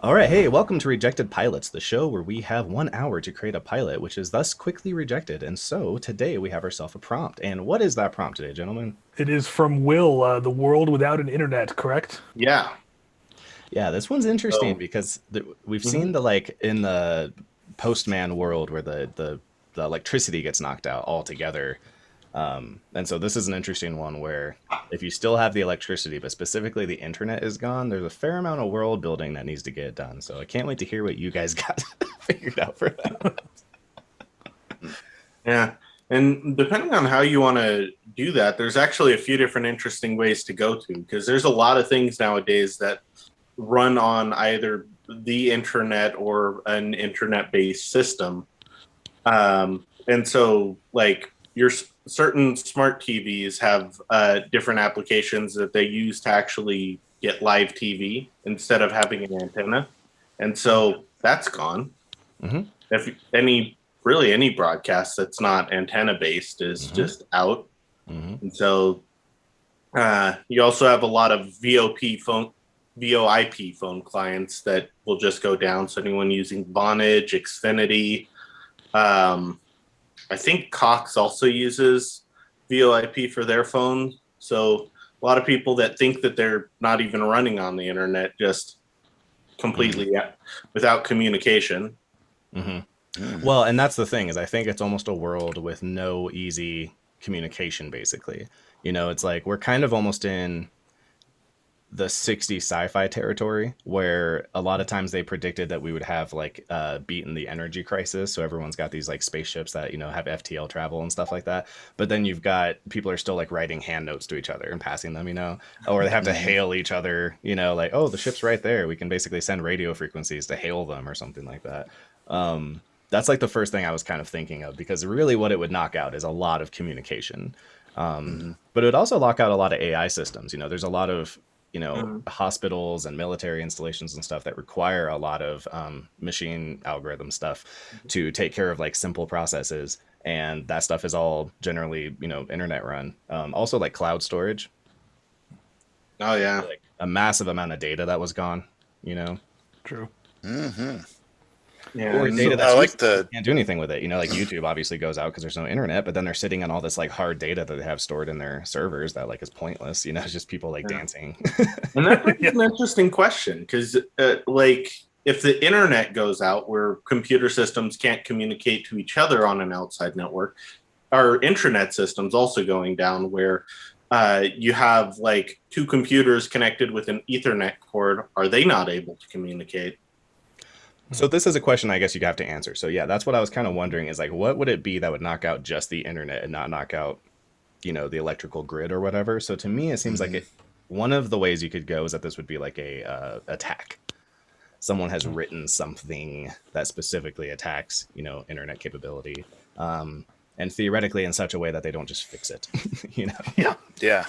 All right, hey, welcome to Rejected Pilots, the show where we have 1 hour to create a pilot, which is thus quickly rejected. And so today we have ourselves a prompt. And what is that prompt today, gentlemen? It is from Will, the world without an internet, correct? Yeah. Yeah, this one's interesting So, because we've mhm. seen the like in the postman world where the electricity gets knocked out altogether. And so this is an interesting one where if you still have the electricity, but specifically the internet is gone, there's a fair amount of world building that needs to get done. So I can't wait to hear what you guys got figured out for that. Yeah. And depending on how you want to do that, there's actually a few different interesting ways to go to because there's a lot of things nowadays that run on either the internet or an internet based system. And so, like, your certain smart TVs have different applications that they use to actually get live TV instead of having an antenna. And so that's gone. Mm-hmm. If any broadcast that's not antenna based is Mm-hmm. just out. Mm-hmm. And so you also have a lot of VoIP phone clients that will just go down. So anyone using Vonage, Xfinity, I think Cox also uses VoIP for their phone. So a lot of people that think that they're not even running on the internet just Mm-hmm. completely without communication. Mm-hmm. Mm. Well, and that's the thing is I think it's almost a world with no easy communication, basically. It's like we're kind of almost in the 60s sci-fi territory where a lot of times they predicted that we would have like beaten the energy crisis, so everyone's got these like spaceships that have FTL travel and stuff like that. But then you've got people are still like writing hand notes to each other and passing them, or they have to Mhm. hail each other, like, oh, the ship's right there, we can basically send radio frequencies to hail them or something like that. That's like the first thing I was kind of thinking of, because really what it would knock out is a lot of communication. Mhm. But it would also lock out a lot of AI systems. There's a lot of Mhm. hospitals and military installations and stuff that require a lot of machine algorithm stuff to take care of like simple processes, and that stuff is all generally internet run. Also like cloud storage, Oh yeah. like a massive amount of data that was gone, True. Mhm. Yeah. or And data So I that's like useless. You the can't do anything with it. Like YouTube obviously goes out because there's no internet, but then they're sitting on all this like hard data that they have stored in their servers that like is pointless. It's just people like yeah. dancing. And that Yeah. raises an interesting question because, like, if the internet goes out where computer systems can't communicate to each other on an outside network, our intranet systems also going down where you have like two computers connected with an Ethernet cord. Are they not able to communicate? So this is a question I guess you have to answer. So yeah, that's what I was kind of wondering is like, what would it be that would knock out just the internet and not knock out, the electrical grid or whatever? So to me, it seems like Mhm. one of the ways you could go is that this would be like a attack. Someone has written something that specifically attacks, internet capability, and theoretically in such a way that they don't just fix it. you know. Yeah. Yeah.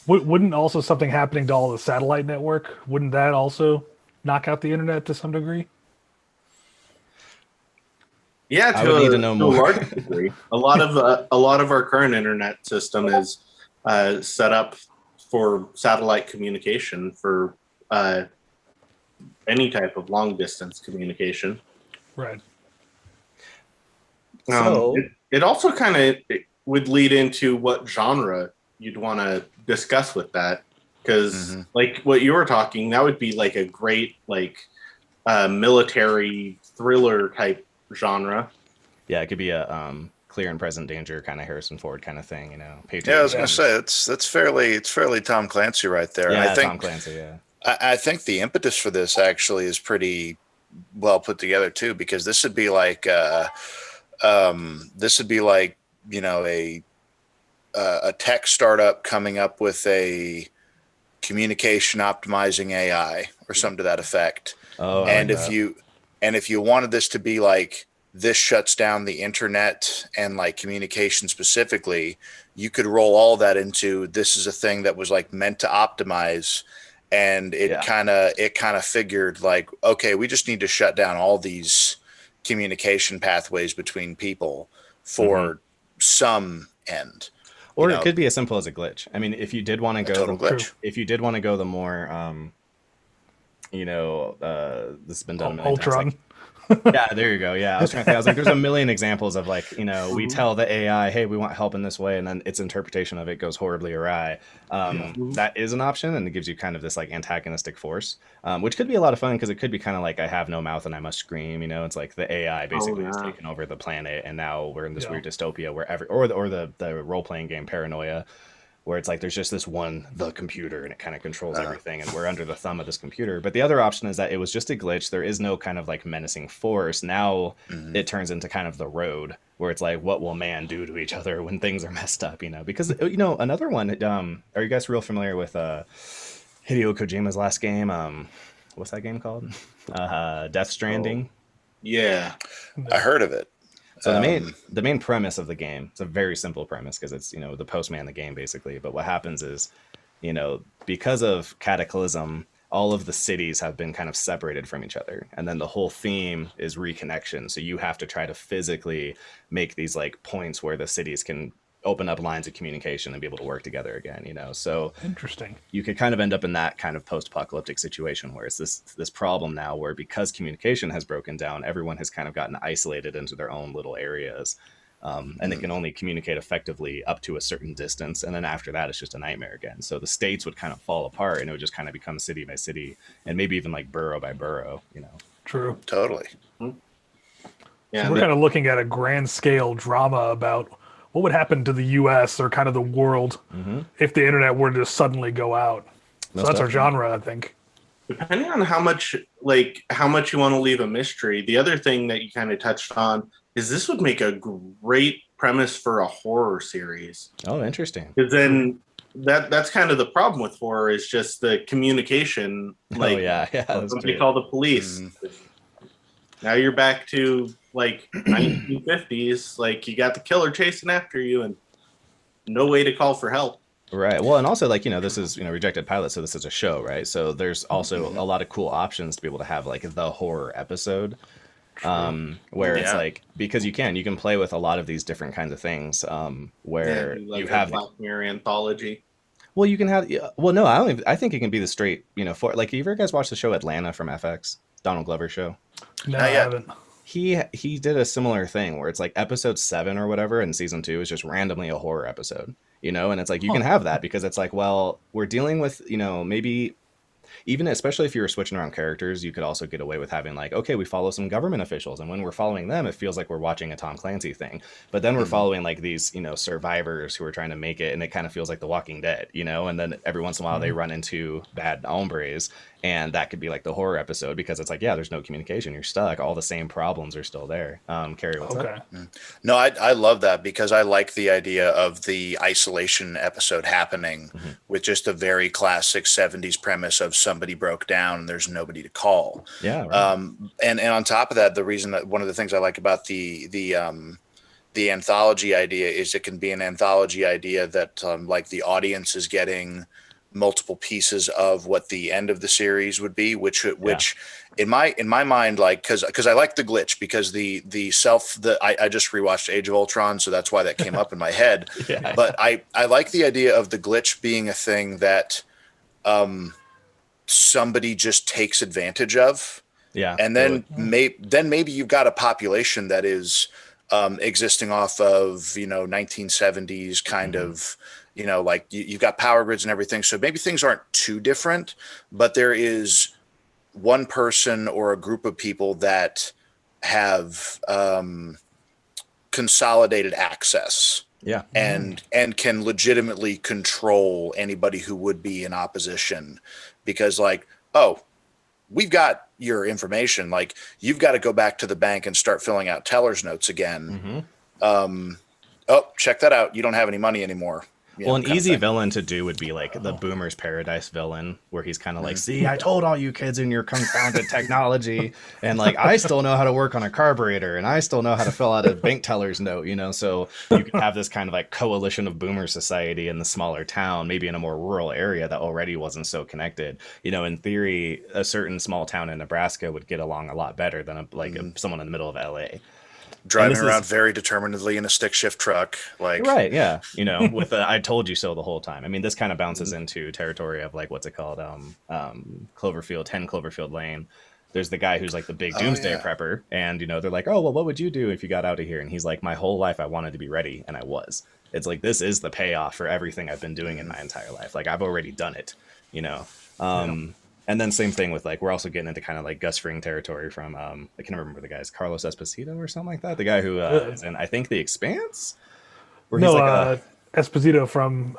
Wouldn't also something happening to all the satellite network, wouldn't that also knock out the internet to some degree? Yeah, I would need to know to a more. large degree. A lot of our current internet system is set up for satellite communication for uh, any type of long distance communication. Right. So It also kind of would lead into what genre you'd want to discuss with that, because Mhm. like what you were talking, that would be like a great like military thriller type genre. yeah, it could be a clear and present danger kind of Harrison Ford kind of thing. Yeah, I Patriot was gonna Yeah. movies. say it's fairly Tom Clancy right there, and I Yeah, Tom think Clancy. Yeah. I think the impetus for this actually is pretty well put together too, because this would be like a tech startup coming up with a communication optimizing AI or something to that effect. Oh, I like And Mm, if that. you and if you wanted this to be like this shuts down the internet and like communication specifically, you could roll all that into this is a thing that was like meant to optimize, and it Yeah. kind of figured like, okay, we just need to shut down all these communication pathways between people Hmm. for some end, you Or it know, could be as simple as a glitch. I mean, if you did want to a go total the true. glitch. if you did want to go the more this has been done a million times. Ultron. Like, yeah, there you go. Yeah, I was trying to think. I was like, there's a million examples of like, we tell the AI, hey, we want help in this way, and then its interpretation of it goes horribly awry. That is an option, and it gives you kind of this like antagonistic force, which could be a lot of fun because it could be kind of like I have no mouth and I must scream. It's like the AI basically has taken over the planet, and now we're in this weird dystopia where the role playing game Paranoia, where it's like there's just the computer, and it kind of controls everything, and we're under the thumb of this computer. But the other option is that it was just a glitch. There is no kind of like menacing force. Now it turns into kind of the road, where it's like, what will man do to each other when things are messed up? Because another one. Are you guys real familiar with Hideo Kojima's last game? What's that game called? Death Stranding. Yeah, I heard of it. So the main premise of the game, it's a very simple premise because it's, the postman in the game basically. But what happens is, because of Cataclysm, all of the cities have been kind of separated from each other. And then the whole theme is reconnection. So you have to try to physically make these like points where the cities can open up lines of communication and be able to work together again, So Interesting. you could kind of end up in that kind of post-apocalyptic situation where it's this problem now where because communication has broken down, everyone has kind of gotten isolated into their own little areas. And they can only communicate effectively up to a certain distance. And then after that, it's just a nightmare again. So the states would kind of fall apart, and it would just kind of become city by city and maybe even like borough by borough, True. Totally. yeah. So we're kind of looking at a grand scale drama about what would happen to the U.S. or kind of the world if the internet were to suddenly go out. So that's our genre, I think. Depending on how much you want to leave a mystery, the other thing that you kind of touched on is this would make a great premise for a horror series. Oh, interesting. Because then that's kind of the problem with horror is just the communication. Like, somebody call the police. Now you're back to like 1950s. Like you got the killer chasing after you and no way to call for help. Right. Well, and also like, this is, Rejected Pilot. So this is a show, right? So there's also a lot of cool options to be able to have like the horror episode. Where it's like, because you can play with a lot of these different kinds of things, where you have Black Mirror anthology. Well, you can have, no, I think it can be the straight, for like, have you ever guys watched the show Atlanta from FX, Donald Glover show? No, I haven't. He did a similar thing where it's like episode 7 or whatever in season 2 is just randomly a horror episode, and it's like, you can have that because it's like, well, we're dealing with, maybe even especially if you were switching around characters, you could also get away with having like, okay, we follow some government officials, and when we're following them, it feels like we're watching a Tom Clancy thing. But then we're following like these, survivors who are trying to make it, and it kind of feels like The Walking Dead, and then every once in a while they run into bad hombres, and that could be like the horror episode because it's like, yeah, there's no communication, you're stuck, all the same problems are still there. Carrie, what's up? No, I love that because I like the idea of the isolation episode happening with just a very classic 70s premise of somebody broke down and there's nobody to call. Yeah. Right. And on top of that, the reason that one of the things I like about the anthology idea is it can be an anthology idea that like the audience is getting multiple pieces of what the end of the series would be, which in my mind, like, cause I like the glitch because I just rewatched Age of Ultron. So that's why that came up in my head. But I like the idea of the glitch being a thing that, somebody just takes advantage of. Yeah. And then maybe you've got a population that is, existing off of, 1970s kind of, like you've got power grids and everything. So maybe things aren't too different, but there is one person or a group of people that have consolidated access. Yeah. And can legitimately control anybody who would be in opposition because like, oh, we've got your information. Like you've got to go back to the bank and start filling out teller's notes again. Oh, check that out. You don't have any money anymore. Well, an easy villain to do would be like the Boomer's Paradise villain, where he's kind of like, see, I told all you kids in your confounded technology, and like, I still know how to work on a carburetor, and I still know how to fill out a bank teller's note, so you could have this kind of like coalition of Boomer society in the smaller town, maybe in a more rural area that already wasn't so connected. In theory, a certain small town in Nebraska would get along a lot better than someone in the middle of LA. Driving around very determinedly in a stick shift truck, like right, yeah, with "I told you so" the whole time. I mean, this kind of bounces into territory of like what's it called, Cloverfield, 10 Cloverfield Lane. There's the guy who's like the big doomsday prepper, and they're like, "Oh, well, what would you do if you got out of here?" And he's like, "My whole life I wanted to be ready, and I was." It's like, this is the payoff for everything I've been doing in my entire life. Like, I've already done it, And then same thing with like, we're also getting into kind of like Gus Fring territory from I can't remember the guy's, Carlos Esposito or something like that. The guy who is in, I think, The Expanse. Where he's Esposito from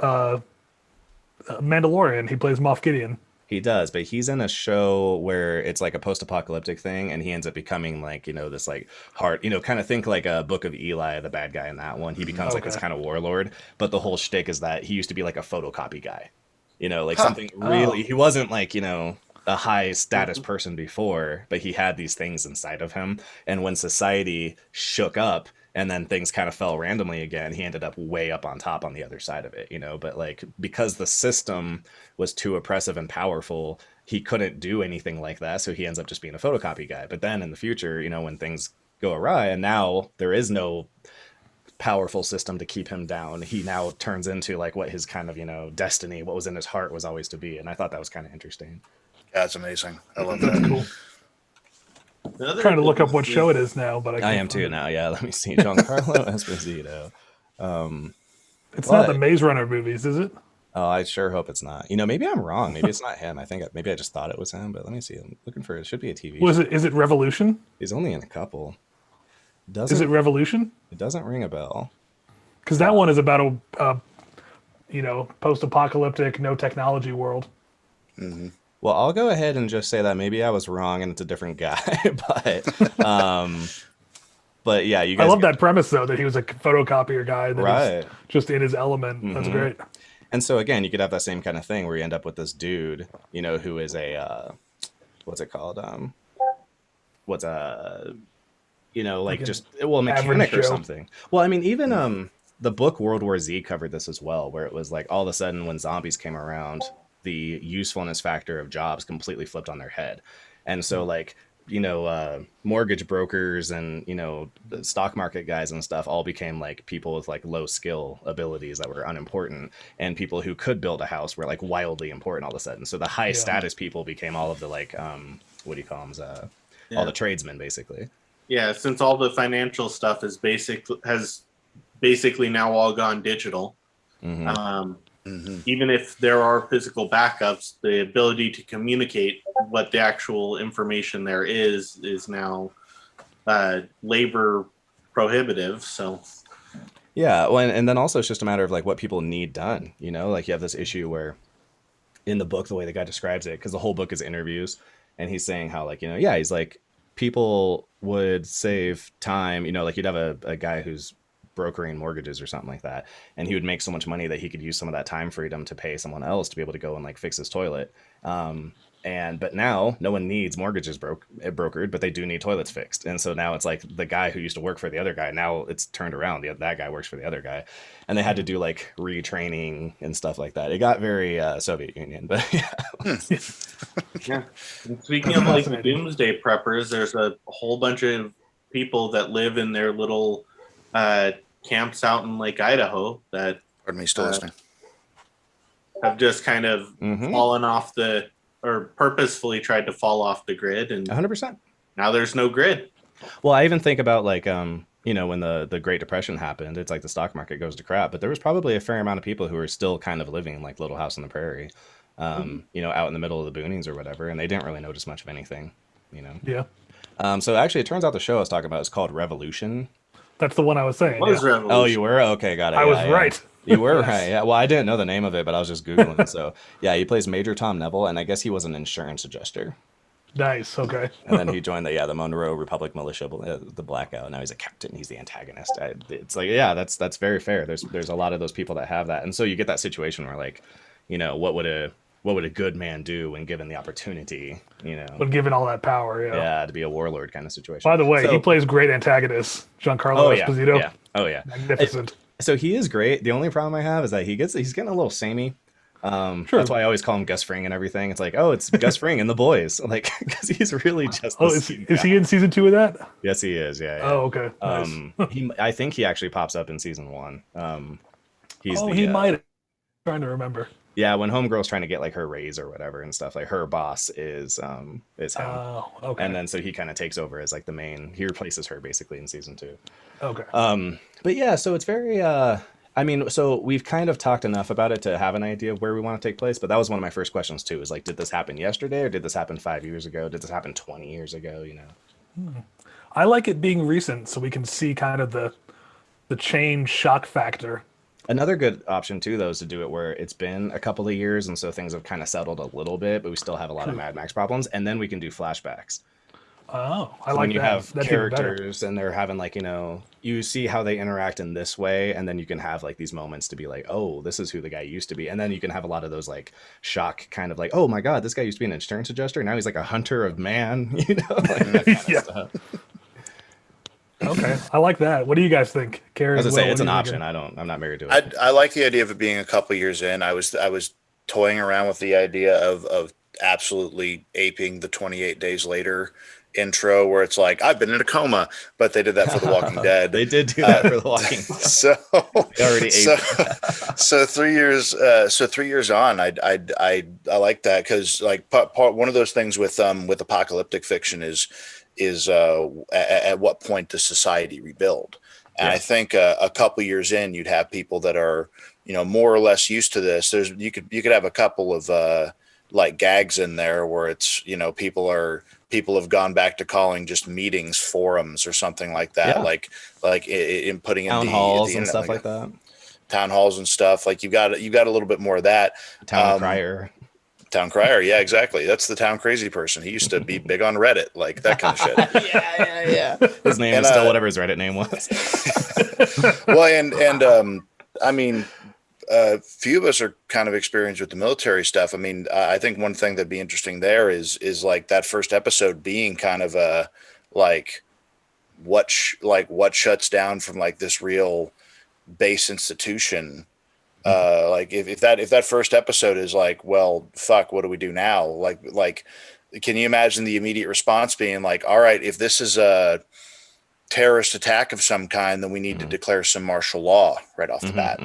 Mandalorian. He plays Moff Gideon. He does, but he's in a show where it's like a post-apocalyptic thing, and he ends up becoming like, this like heart, kind of think like a Book of Eli, the bad guy in that one. He becomes like this kind of warlord, but the whole shtick is that he used to be like a photocopy guy, something really, he wasn't like, a high status person before, but he had these things inside of him. And when society shook up, and then things kind of fell randomly again, he ended up way up on top on the other side of it, But like, because the system was too oppressive and powerful, he couldn't do anything like that. So he ends up just being a photocopy guy. But then in the future, when things go awry and now there is no powerful system to keep him down, he now turns into like what his kind of, destiny, what was in his heart was always to be. And I thought that was kind of interesting. That's amazing. I love that. That's cool. I'm trying to look up what show it is now, but I am too now. Yeah, let me see. Giancarlo Esposito. It's not the Maze Runner movies, is it? Oh, I sure hope it's not. Maybe I'm wrong. Maybe it's not him. I think maybe I just thought it was him, but let me see. I'm looking for it. It should be a TV show. Is it Revolution? He's only in a couple. Is it Revolution? It doesn't ring a bell. Because that one is about a post-apocalyptic, no technology world. Mm-hmm. Well, I'll go ahead and just say that maybe I was wrong and it's a different guy, but yeah, you guys. I love that premise though, that he was a photocopier guy that right. is just in his element. Mm-hmm. That's great. And so again, you could have that same kind of thing where you end up with this dude, who is a what's it called? What's a like just a mechanic or something. Well, I mean, even the book World War Z covered this as well, where it was like all of a sudden when zombies came around, the usefulness factor of jobs completely flipped on their head. And so like, mortgage brokers and, the stock market guys and stuff all became like people with like low skill abilities that were unimportant, and people who could build a house were like wildly important all of a sudden. So the high status people became all of the like, what do you call them? All the tradesmen basically. Yeah. Since all the financial stuff has basically now all gone digital. Mm-hmm. Even if there are physical backups, the ability to communicate what the actual information there is now labor prohibitive. So, yeah. Well, and then also it's just a matter of like what people need done. Like you have this issue where in the book, the way the guy describes it, because the whole book is interviews, and he's saying how like, he's like, people would save time, like you'd have a guy who's brokering mortgages or something like that, and he would make so much money that he could use some of that time freedom to pay someone else to be able to go and like fix his toilet. But now no one needs mortgages brokered, but they do need toilets fixed. And so now it's like the guy who used to work for the other guy, now it's turned around. That guy works for the other guy, and they had to do like retraining and stuff like that. It got very Soviet Union, but yeah. Yeah. And speaking of like the doomsday preppers, there's a whole bunch of people that live in their little camps out in Lake Idaho that pardon me, still listening, have just kind of fallen off or purposefully tried to fall off the grid, and 100%. Now there's no grid. Well, I even think about like when the Great Depression happened, it's like the stock market goes to crap, but there was probably a fair amount of people who were still kind of living like Little House on the Prairie, out in the middle of the boonies or whatever, and they didn't really notice much of anything, Yeah. So actually, it turns out the show I was talking about is called Revolution. That's the one I was saying. Revolution. Oh, you were? Okay, got it. I was right. You were right. Yeah. Well, I didn't know the name of it, but I was just Googling. So yeah, he plays Major Tom Neville, and I guess he was an insurance adjuster. Nice. Okay. And then he joined the Monroe Republic Militia, the Blackout. Now he's a captain. He's the antagonist. It's like, yeah, that's very fair. There's a lot of those people that have that, and so you get that situation where like, what would a good man do when given the opportunity? When given all that power, yeah, to be a warlord kind of situation. By the way, he plays great antagonist, Giancarlo Esposito. Yeah. Oh yeah, magnificent. So he is great. The only problem I have is that he's getting a little samey. Sure. That's why I always call him Gus Fring and everything. It's like, oh, it's Gus Fring and the boys, like, because he's really just. Oh, is he in season 2 of that? Yes, he is. Yeah. Oh, okay. Nice. I think he actually pops up in season 1. He's he might. Trying to remember. Yeah, when Homegirl's trying to get like her raise or whatever and stuff, like her boss is him. Oh, okay. And then so he kind of takes over as like the main. He replaces her basically in season 2. Okay. But yeah, so it's very. I mean, so we've kind of talked enough about it to have an idea of where we want to take place. But that was one of my first questions too. Is like, did this happen yesterday, or did this happen 5 years ago? Did this happen 20 years ago? You know. I like it being recent, so we can see kind of the change shock factor. Another good option too, though, is to do it where it's been a couple of years, and so things have kind of settled a little bit, but we still have a lot of Mad Max problems, and then we can do flashbacks. Oh, I So like when you that. have That's even better. characters and they're having like, you see how they interact in this way, and then you can have like these moments to be like, oh, this is who the guy used to be, and then you can have a lot of those like shock kind of like, oh my god, this guy used to be an insurance adjuster, now he's like a hunter of man, like that kind of Yeah. stuff. Okay, I like that. What do you guys think, Carrie? As I say, Will, it's what an are you option. thinking? I'm not married to it. I like the idea of it being a couple years in. I was toying around with the idea of absolutely aping the 28 days later intro where it's like, I've been in a coma, but they did that for The Walking Dead. They did do that for The Walking Dead. So They already so 3 years so 3 years on, I like that, because like part one of those things with apocalyptic fiction is at what point does society rebuild? And I think a couple years in, you'd have people that are, more or less used to this. You could have a couple of like gags in there where it's, people have gone back to calling just meetings forums or something like that. Yeah. Like in putting Town in halls the and internet, stuff like that. town halls and stuff. Like you got a little bit more of that. Town crier. Town crier. Yeah, exactly. That's the town crazy person. He used to be big on Reddit, like that kind of shit. Yeah. His name is still whatever his Reddit name was. Well, I mean, few of us are kind of experienced with the military stuff. I mean, I think one thing that'd be interesting there is like that first episode being kind of a like what shuts down from like this real base institution. Like if that first episode is like, well, fuck, what do we do now? Like, can you imagine the immediate response being like, all right, if this is a terrorist attack of some kind, then we need to declare some martial law right off the bat.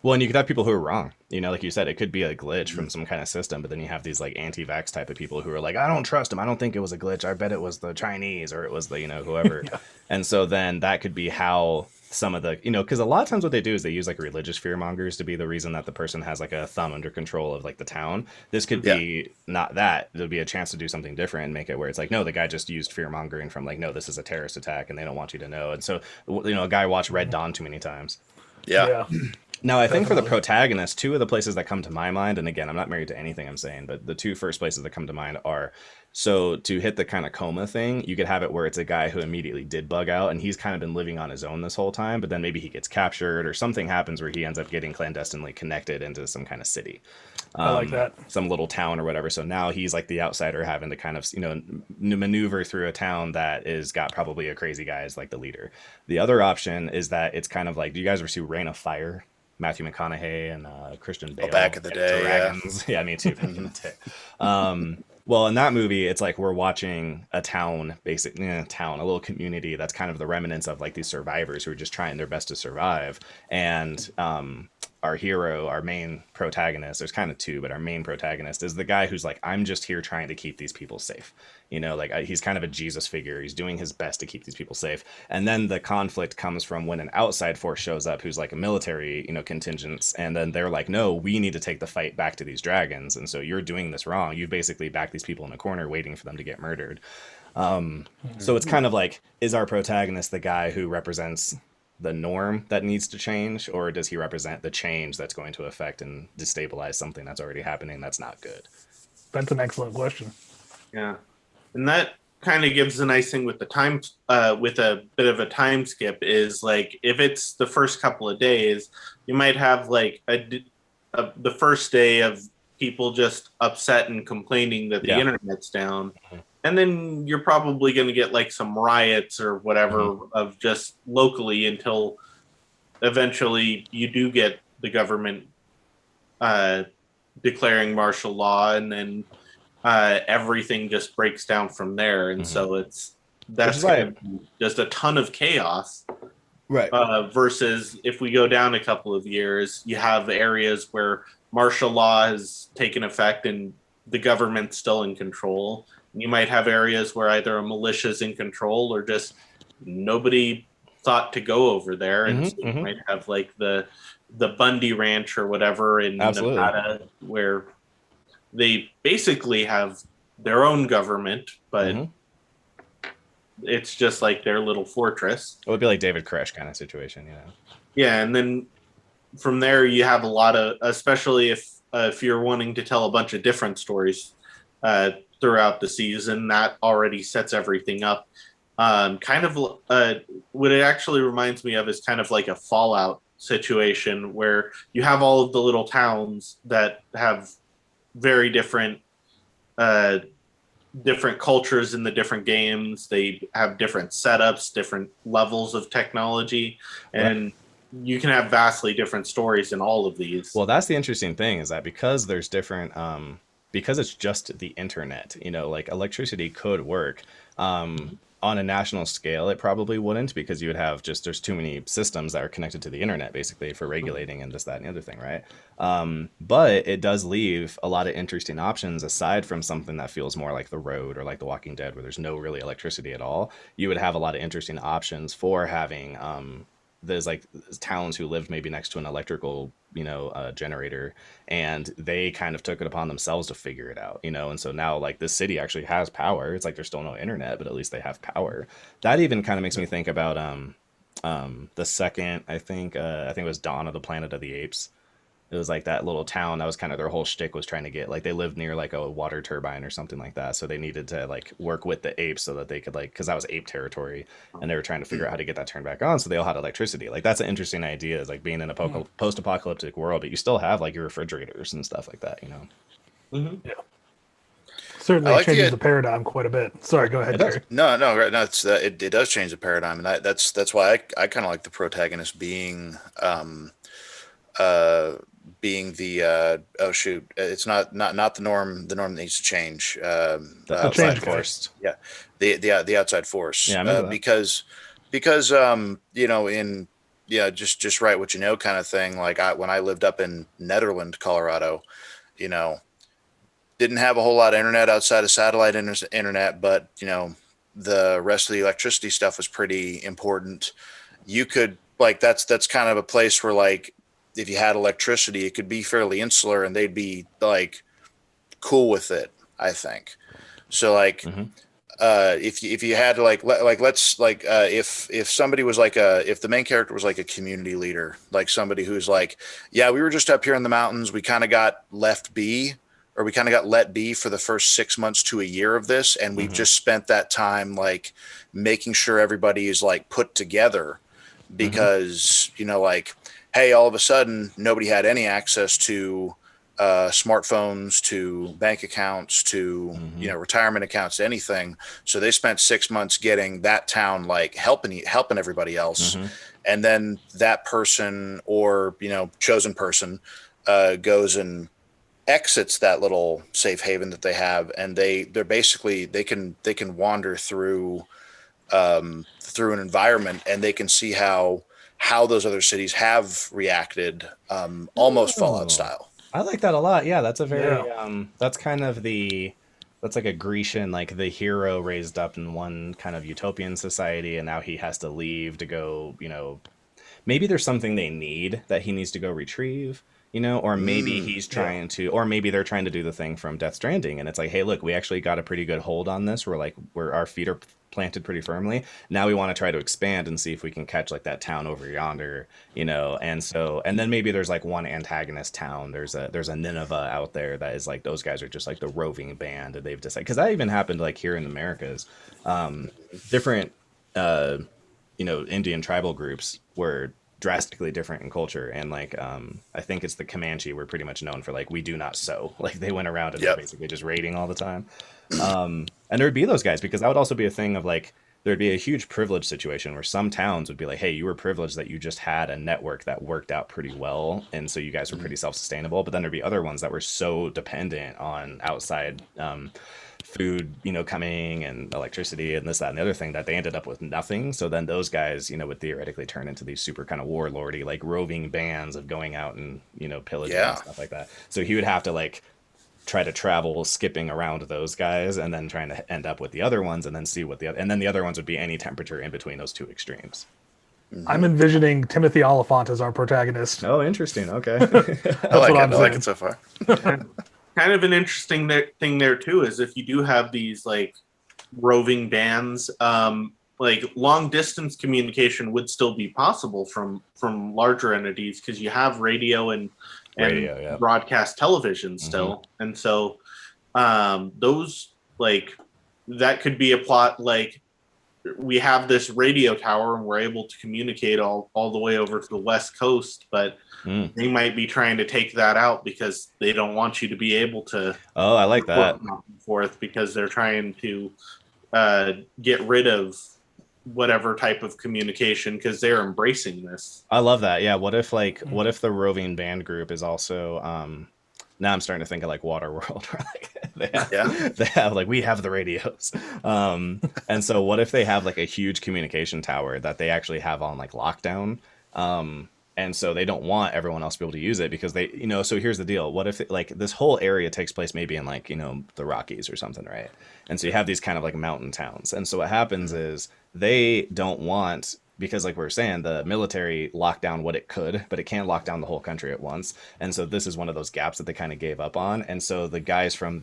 Well, and you could have people who are wrong. Like you said, it could be a glitch from some kind of system, but then you have these like anti-vax type of people who are like, I don't trust him. I don't think it was a glitch. I bet it was the Chinese or it was the, whoever. Yeah. And so then that could be how some of the, because a lot of times what they do is they use like religious fear mongers to be the reason that the person has like a thumb under control of like the town. This could be not that. There'll be a chance to do something different and make it where it's like, no, the guy just used fear mongering from like, no, this is a terrorist attack and they don't want you to know. And so, a guy watched Red Dawn too many times. Yeah. Now, I think for the protagonist, two of the places that come to my mind, and again, I'm not married to anything I'm saying, but the two first places that come to mind are, so to hit the kind of coma thing, you could have it where it's a guy who immediately did bug out, and he's kind of been living on his own this whole time, but then maybe he gets captured, or something happens where he ends up getting clandestinely connected into some kind of city. I like that. Some little town or whatever. So now he's like the outsider having to kind of, maneuver through a town that is got probably a crazy guy as like the leader. The other option is that it's kind of like, do you guys ever see Reign of Fire? Matthew McConaughey and Christian Bale. Back in the day, Dragons. Yeah, me too. Back in the day. Well, in that movie, it's like we're watching a town, a little community that's kind of the remnants of like these survivors who are just trying their best to survive. And our hero, our main protagonist, there's kind of two, but our main protagonist is the guy who's like, I'm just here trying to keep these people safe. He's kind of a Jesus figure. He's doing his best to keep these people safe. And then the conflict comes from when an outside force shows up who's like a military, contingents. And then they're like, no, we need to take the fight back to these dragons. And so you're doing this wrong. You basically backed these people in a corner waiting for them to get murdered. So it's kind of like, is our protagonist the guy who represents the norm that needs to change, or does he represent the change that's going to affect and destabilize something that's already happening that's not good? That's an excellent question. Yeah. And that kind of gives a nice thing with the time, with a bit of a time skip, is like if it's the first couple of days, you might have like the first day of people just upset and complaining that the internet's down. And then you're probably going to get like some riots or whatever of just locally until eventually you do get the government uh, declaring martial law, and then everything just breaks down from there. And so Which is that's why, going to be just a ton of chaos. right. Versus if we go down a couple of years, you have areas where martial law has taken effect and the government's still in control. You might have areas where either a militia is in control or just nobody thought to go over there, and so you might have like the Bundy Ranch or whatever in Absolutely. Nevada, where they basically have their own government, but it's just like their little fortress. It would be like David Koresh kind of situation, you know. Yeah, and then from there you have a lot of, especially if you're wanting to tell a bunch of different stories throughout the season, that already sets everything up. Kind of what it actually reminds me of is kind of like a Fallout situation where you have all of the little towns that have very uh, different cultures in the different games. They have different setups, different levels of technology, and you can have vastly different stories in all of these. Well, that's the interesting thing, is that because there's different, because it's just the internet, you know, like electricity could work. On a national scale, it probably wouldn't, because you would have just, there's too many systems that are connected to the internet basically for regulating and this, that, and the other thing, right? But it does leave a lot of interesting options aside from something that feels more like The Road or like The Walking Dead, where there's no really electricity at all. You would have a lot of interesting options for having there's like towns who lived maybe next to an electrical, you know, generator, and they kind of took it upon themselves to figure it out, you know. And so now like this city actually has power. It's like there's still no internet, but at least they have power. That even kind of makes me think about the second, I think it was Dawn of the Planet of the Apes. It was like that little town that was kind of their whole shtick, was trying to get, like, they lived near like a water turbine or something like that, so they needed to like work with the apes so that they could, like, because that was ape territory, and they were trying to figure out how to get that turned back on so they all had electricity. Like that's an interesting idea, is like being in a post-apocalyptic world, but you still have like your refrigerators and stuff like that, you know. Yeah. Certainly like changes the the paradigm quite a bit. Sorry, go ahead, It does. Gary. No, right. No, it does change the paradigm, and that's why I kind of like the protagonist being the oh shoot, it's not the norm. The norm needs to change. The change outside guy. force. Yeah, the outside force. Yeah, I remember that. Because you know, in just write what you know kind of thing. Like when I lived up in Netherland, Colorado, you know, didn't have a whole lot of internet outside of satellite internet, but you know, the rest of the electricity stuff was pretty important. You could, like, that's kind of a place where, like, if you had electricity, it could be fairly insular and they'd be like cool with it, I think. So like if you had to let's if somebody was like if the main character was like a community leader, like somebody who's like, yeah, we were just up here in the mountains, we kind of got left be, or we kind of got let be for the first 6 months to a year of this, and we've just spent that time like making sure everybody is like put together, because you know, like, hey, all of a sudden nobody had any access to smartphones, to bank accounts, to you know, retirement accounts, to anything. So they spent 6 months getting that town like helping everybody else, and then that person, or you know, chosen person, goes and exits that little safe haven that they have, and they're basically they can wander through through an environment, and they can see how those other cities have reacted, almost Fallout style. I like that a lot. Yeah, that's a very that's kind of that's like a Grecian, like the hero raised up in one kind of utopian society, and now he has to leave to go, you know, maybe there's something they need that he needs to go retrieve, you know, or maybe he's trying to, or maybe they're trying to do the thing from Death Stranding, and it's like, hey, look, we actually got a pretty good hold on this. We're our feet are planted pretty firmly. Now we want to try to expand and see if we can catch like that town over yonder, you know. And then maybe there's like one antagonist town. There's a Nineveh out there that is like, those guys are just like the roving band, and they've decided, because that even happened like here in Americas, different you know, Indian tribal groups were drastically different in culture, and like I think it's the Comanche were pretty much known for like, we do not sow. Like they went around and they're basically just raiding all the time. And there would be those guys, because that would also be a thing of like, there'd be a huge privilege situation where some towns would be like, hey, you were privileged that you just had a network that worked out pretty well, and so you guys were pretty self-sustainable. But then there'd be other ones that were so dependent on outside food, coming, and electricity and this, that, and the other thing, that they ended up with nothing. So then those guys, would theoretically turn into these super kind of warlordy, like roving bands of going out and, pillaging and Yeah. stuff like that. So he would have to like try to travel skipping around those guys and then trying to end up with the other ones and then see what and then the other ones would be any temperature in between those two extremes. I'm envisioning Timothy Oliphant as our protagonist. Oh, interesting. Okay. I like what it. I'm I like saying. it so far. Kind of an interesting thing there too is if you do have these like roving bands, like long distance communication would still be possible from larger entities because you have radio and Yeah. broadcast television still, and so those like that could be a plot. Like we have this radio tower and we're able to communicate all the way over to the West Coast, but they might be trying to take that out because they don't want you to be able to. Oh, I like that. Back and forth because they're trying to get rid of whatever type of communication because they're embracing this. I love that. Yeah. What if the roving band group is also now I'm starting to think of like Waterworld, where like they have like, we have the radios. And so what if they have like a huge communication tower that they actually have on like lockdown? And so they don't want everyone else to be able to use it because they, so here's the deal. What if like this whole area takes place maybe in like, the Rockies or something, right? And so you have these kind of like mountain towns. And so what happens is they don't want, because like we were saying, the military locked down what it could, but it can't lock down the whole country at once. And so this is one of those gaps that they kind of gave up on. And so the guys from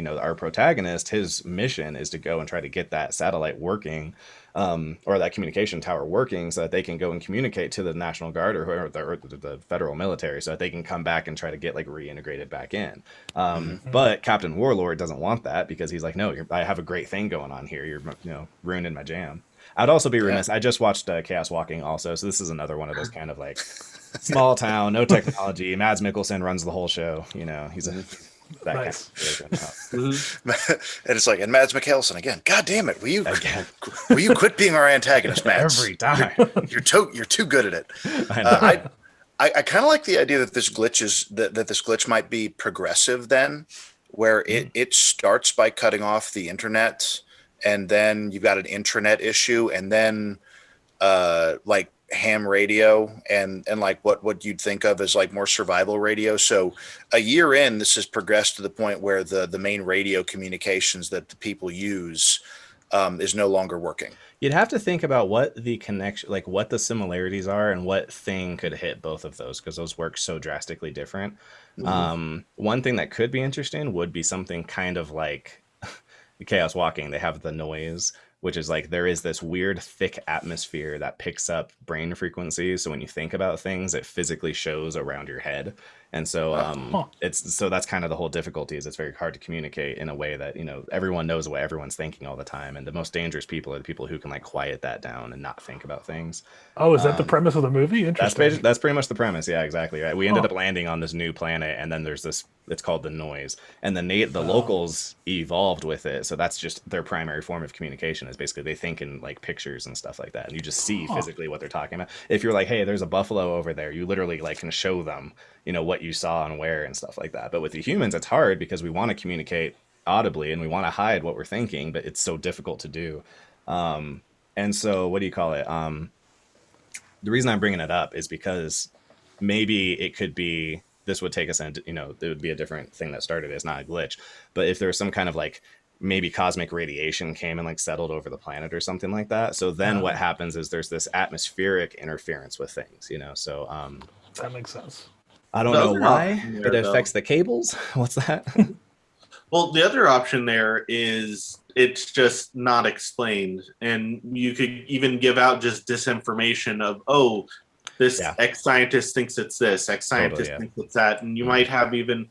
our protagonist, his mission is to go and try to get that satellite working, or that communication tower working, so that they can go and communicate to the National Guard or the federal military, so that they can come back and try to get like reintegrated back in. But Captain Warlord doesn't want that because he's like, no, I have a great thing going on here. You're ruining my jam. I'd also be remiss. I just watched Chaos Walking also, so this is another one of those kind of like small town, no technology. Mads Mikkelsen runs the whole show. He's a that Nice. kind of And it's like, and Mads Mikkelsen again. God damn it! Will you quit being our antagonist, Mads? every time. You're too good at it. I know. I kind of like the idea that this glitch might be progressive then, where it starts by cutting off the internet, and then you've got an intranet issue, and then like ham radio and like what you'd think of as like more survival radio. So a year in, this has progressed to the point where the main radio communications that the people use is no longer working. You'd have to think about what the connection, like what the similarities are and what thing could hit both of those, because those work so drastically different. One thing that could be interesting would be something kind of like Chaos Walking. They have the noise, which is like there is this weird thick atmosphere that picks up brain frequencies. So when you think about things, it physically shows around your head. And so that's kind of the whole difficulty, is it's very hard to communicate in a way that, everyone knows what everyone's thinking all the time. And the most dangerous people are the people who can like quiet that down and not think about things. Oh, is that the premise of the movie? Interesting. That's pretty much the premise. Yeah, exactly. Right. We ended up landing on this new planet, and then there's this, it's called the noise, and the locals evolved with it. So that's just their primary form of communication, is basically they think in like pictures and stuff like that. And you just see physically what they're talking about. If you're like, hey, there's a buffalo over there, you literally like can show them, what you saw and where and stuff like that. But with the humans, it's hard because we want to communicate audibly and we want to hide what we're thinking, but it's so difficult to do. And so what do you call it? The reason I'm bringing it up is because maybe it could be, this would take us into, there would be a different thing that started as not a glitch. But if there was some kind of like, maybe cosmic radiation came and like settled over the planet or something like that. So then what happens is there's this atmospheric interference with things, so That makes sense. I don't know why it affects the cables. What's that? Well, the other option there is it's just not explained, and you could even give out just disinformation of, this X scientist thinks it's this, X scientist thinks it's that, and you might have even,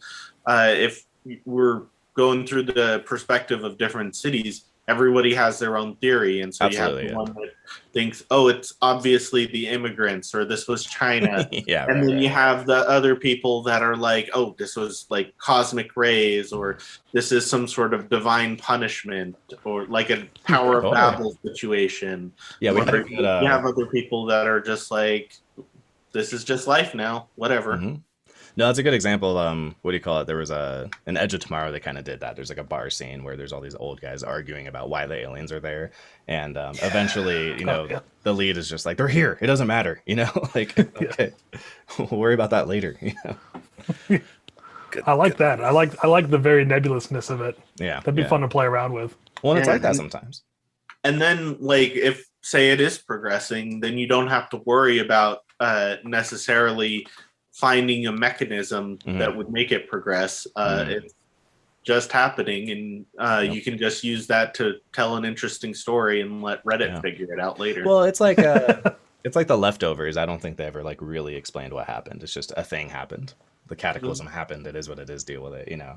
if we're going through the perspective of different cities, everybody has their own theory, and so Absolutely, you have yeah. the one that thinks, oh, it's obviously the immigrants, or this was China. Yeah, And right, then right. you have the other people that are like, oh, this was like cosmic rays, or this is some sort of divine punishment, or like a Tower of Totally. Babel situation. Yeah, we had a Or good. you have other people that are just like, this is just life now, whatever. Mhm. No, that's a good example. What do you call it? There was an Edge of Tomorrow. They kind of did that. There's like a bar scene where there's all these old guys arguing about why the aliens are there, and eventually, Yeah. the lead is just like, they're here. It doesn't matter, like, okay, we'll worry about that later. Good, I like good. that. I like the very nebulousness of it. Yeah, That'd be yeah. fun to play around with. Well, and it's Yeah, like that and- sometimes. And then, like, if say it is progressing, then you don't have to worry about necessarily finding a mechanism that would make it progress. It's just happening, and you can just use that to tell an interesting story and let Reddit figure it out later. Well, it's like it's like the Leftovers. I don't think they ever like really explained what happened. It's just a thing happened. The cataclysm happened. It is what it is. Deal with it. Yeah.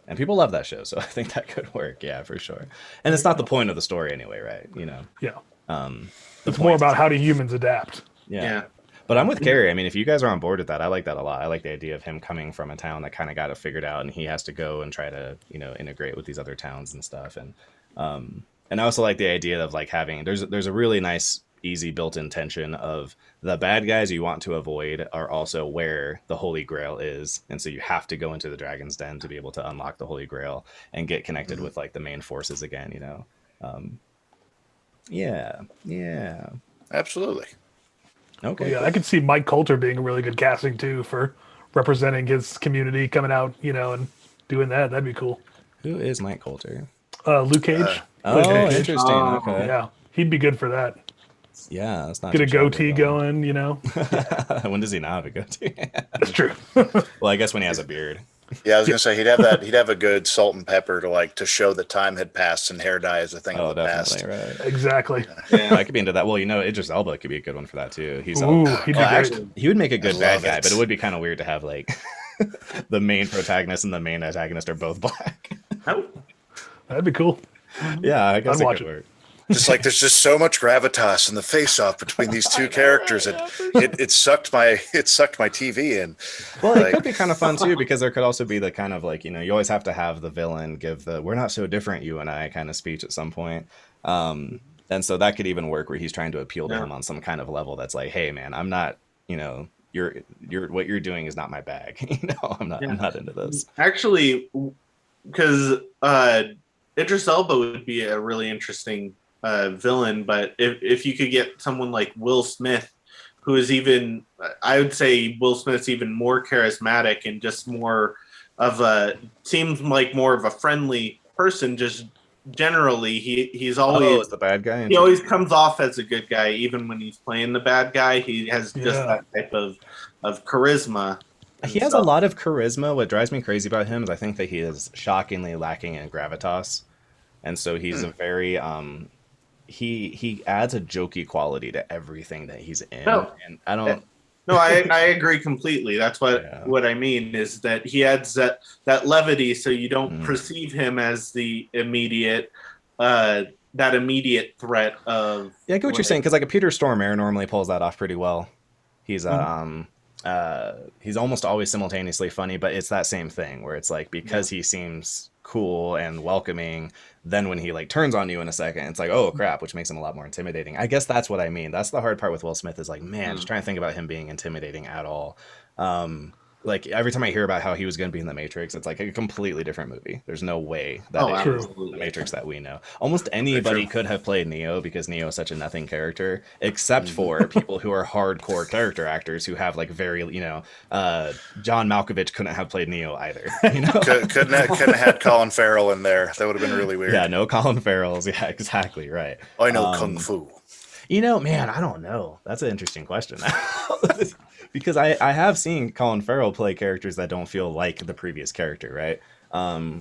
And people love that show, so I think that could work. Yeah, for sure. And it's not the point of the story anyway, right? Yeah. The It's more point about how do humans adapt. Yeah. But I'm with Carrie. I mean, if you guys are on board with that, I like that a lot. I like the idea of him coming from a town that kind of got it figured out, and he has to go and try to, integrate with these other towns and stuff. And I also like the idea of like having there's a really nice, easy built-in tension of the bad guys you want to avoid are also where the Holy Grail is, and so you have to go into the Dragon's Den to be able to unlock the Holy Grail and get connected with like the main forces again. Yeah. Absolutely. Okay. Yeah, I could see Mike Coulter being a really good casting too for representing his community, coming out, and doing that. That'd be cool. Who is Mike Coulter? Luke Cage. Oh, Luke Cage. interesting. Okay. Yeah, he'd be good for that. Yeah, that's not Get a too shabby goatee at all. going. When does he not have a goatee? That's true. Well, I guess when he has a beard. Yeah, I was gonna say he'd have a good salt and pepper to show that time had passed and hair dye is a thing Oh, of the past. definitely, right. Exactly. I could be into that. Well, Idris Elba could be a good one for that too. He's Ooh, he'd be great. actually, he would make a good I bad love guy, it. but it would be kind of weird to have like the main protagonist and the main antagonist are both black. Oh, That'd be cool. Yeah, I guess I'd it watch could it. work. Just like there's just so much gravitas in the face-off between these two characters, it sucked my TV in. Well, it Like- could be kind of fun too, because there could also be the kind of like, you always have to have the villain give the "we're not so different, you and I" kind of speech at some point. And so that could even work where he's trying to appeal to him on some kind of level that's like, hey man, I'm not, you're what you're doing is not my bag. I'm not into this. actually, because Idris Elba would be a really interesting villain, but if you could get someone like Will Smith, who is even, I would say Will Smith's even more charismatic and just more of seems like more of a friendly person. Just generally, he's always It's the bad guy. he always comes off as a good guy, even when he's playing the bad guy. He has just Yeah. that type of charisma. He has a lot of charisma. What drives me crazy about him is I think that he is shockingly lacking in gravitas, and so he's a very he adds a jokey quality to everything that he's in. No. And I don't. No, I agree completely. That's what I mean is that he adds that levity, so you don't perceive him as the immediate that immediate threat of. Yeah, I get what you're saying, because like a Peter Stormare normally pulls that off pretty well. He's he's almost always simultaneously funny, but it's that same thing where it's like, because he seems cool and welcoming, then when he like turns on you in a second, it's like, oh crap, which makes him a lot more intimidating. I guess that's what I mean. That's the hard part with Will Smith is like, man, just trying to think about him being intimidating at all. Like every time I hear about how he was going to be in The Matrix, it's like a completely different movie. There's no way that it is absolutely. The Matrix that we know. Almost anybody could have played Neo, because Neo is such a nothing character, except for people who are hardcore character actors who have like very, John Malkovich couldn't have played Neo either. Couldn't have had Colin Farrell in there. That would have been really weird. Yeah, no Colin Farrell's. Yeah, exactly right. I know Kung Fu. Man, I don't know. That's an interesting question. Because I have seen Colin Farrell play characters that don't feel like the previous character, right?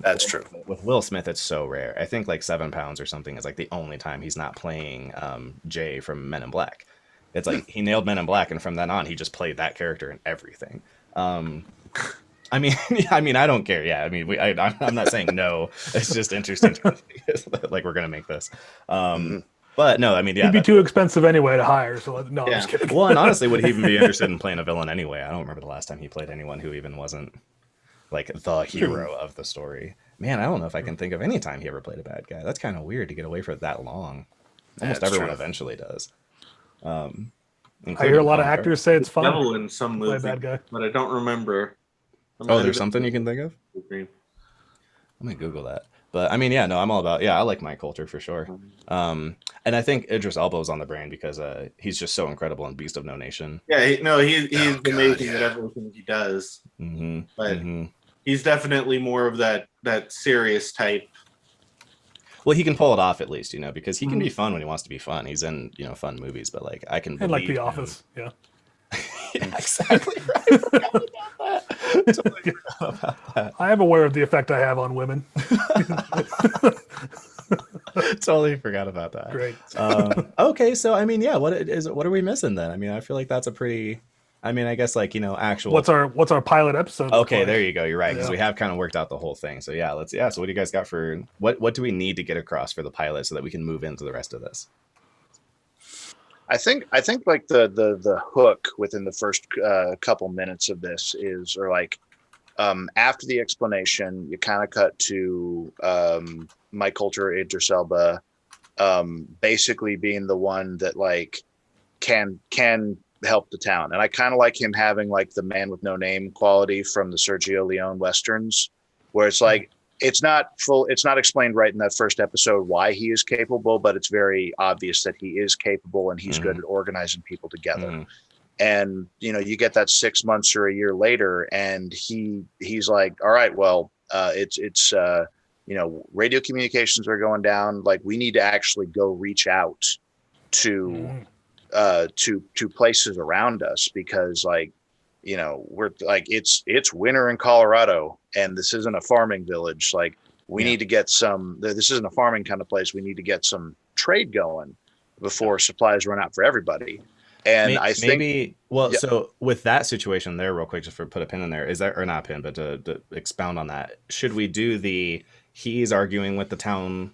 That's true. With Will Smith, it's so rare. I think like 7 Pounds or something is like the only time he's not playing Jay from Men in Black. It's like he nailed Men in Black, and from then on, he just played that character in everything. I mean, I don't care. Yeah, I mean, I'm not saying no. It's just interesting. Like we're gonna make this. But no, I mean, yeah, He'd be too expensive anyway to hire. So no, I'm Yeah. just kidding. well, and honestly, would he even be interested in playing a villain anyway? I don't remember the last time he played anyone who even wasn't like the hero of the story. Man, I don't know if I can think of any time he ever played a bad guy. That's kind of weird to get away for that long. Almost That's everyone true. eventually does. I hear a Including lot of Colin actors say it's fun. Devil in some play a movie, bad guy. but I don't remember. Farrell. Oh, there's something you can think of? I'm gonna Google that. But I mean, yeah, no, I'm all about. Yeah, I like Mike Coulter for sure. And I think Idris Elba's on the brain because he's just so incredible in Beast of No Nation. Yeah, he's God, amazing yeah. at everything he does. Mm-hmm. But Mm-hmm. he's definitely more of that serious type. Well, he can pull it off at least, because he can be fun when he wants to be fun. He's in, fun movies, but like I can And like believe The him. Office, yeah. Yeah, exactly right. Forgot about that. Totally forgot about that. I am aware of the effect I have on women. Totally forgot about that. Great. Okay, so I mean, yeah, what are we missing then? I mean, I feel like that's a pretty. I mean, I guess like actual. What's our pilot episode? look Okay, like? there you go. You're right because Yeah. we have kind of worked out the whole thing. So yeah, So what do you guys got for what do we need to get across for the pilot so that we can move into the rest of this? I think like the hook within the first couple minutes of this is, or like after the explanation, you kind of cut to Mike Coulter, Idris Elba, basically being the one that like can help the town, and I kind of like him having like the man with no name quality from the Sergio Leone westerns, where it's like it's not explained right in that first episode why he is capable, but it's very obvious that he is capable and he's good at organizing people together. And you get that 6 months or a year later, and he's like, all right, well, it's radio communications are going down. Like, we need to actually go reach out to places around us, because we're like, it's winter in Colorado, and this isn't a farming village. Like, we need to get this isn't a farming kind of place. We need to get some trade going before supplies run out for everybody. And I think so with that situation there, real quick, just for put a pin in there, is that, or not a pin, but to expound on that, should we do he's arguing with the town,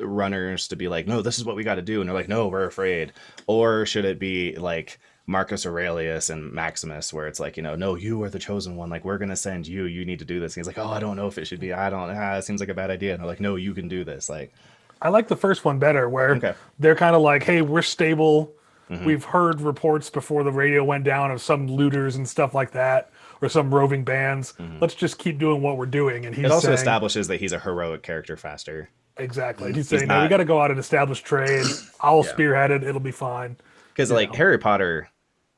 runners to be like, no, this is what we got to do, and they're like, no, we're afraid? Or should it be like Marcus Aurelius and Maximus, where it's like, no, you are the chosen one, like, we're gonna send you need to do this, and he's like, oh, I don't know if it should be, it seems like a bad idea, and they're like, no, you can do this. Like, I like the first one better, where they're kind of like, hey, we're stable. We've heard reports before the radio went down of some looters and stuff like that, or some roving bands. Let's just keep doing what we're doing. And it also establishes that he's a heroic character faster. Exactly. He's saying, no, we got to go out and establish trade. I'll spearhead it. It'll be fine. Because like Harry Potter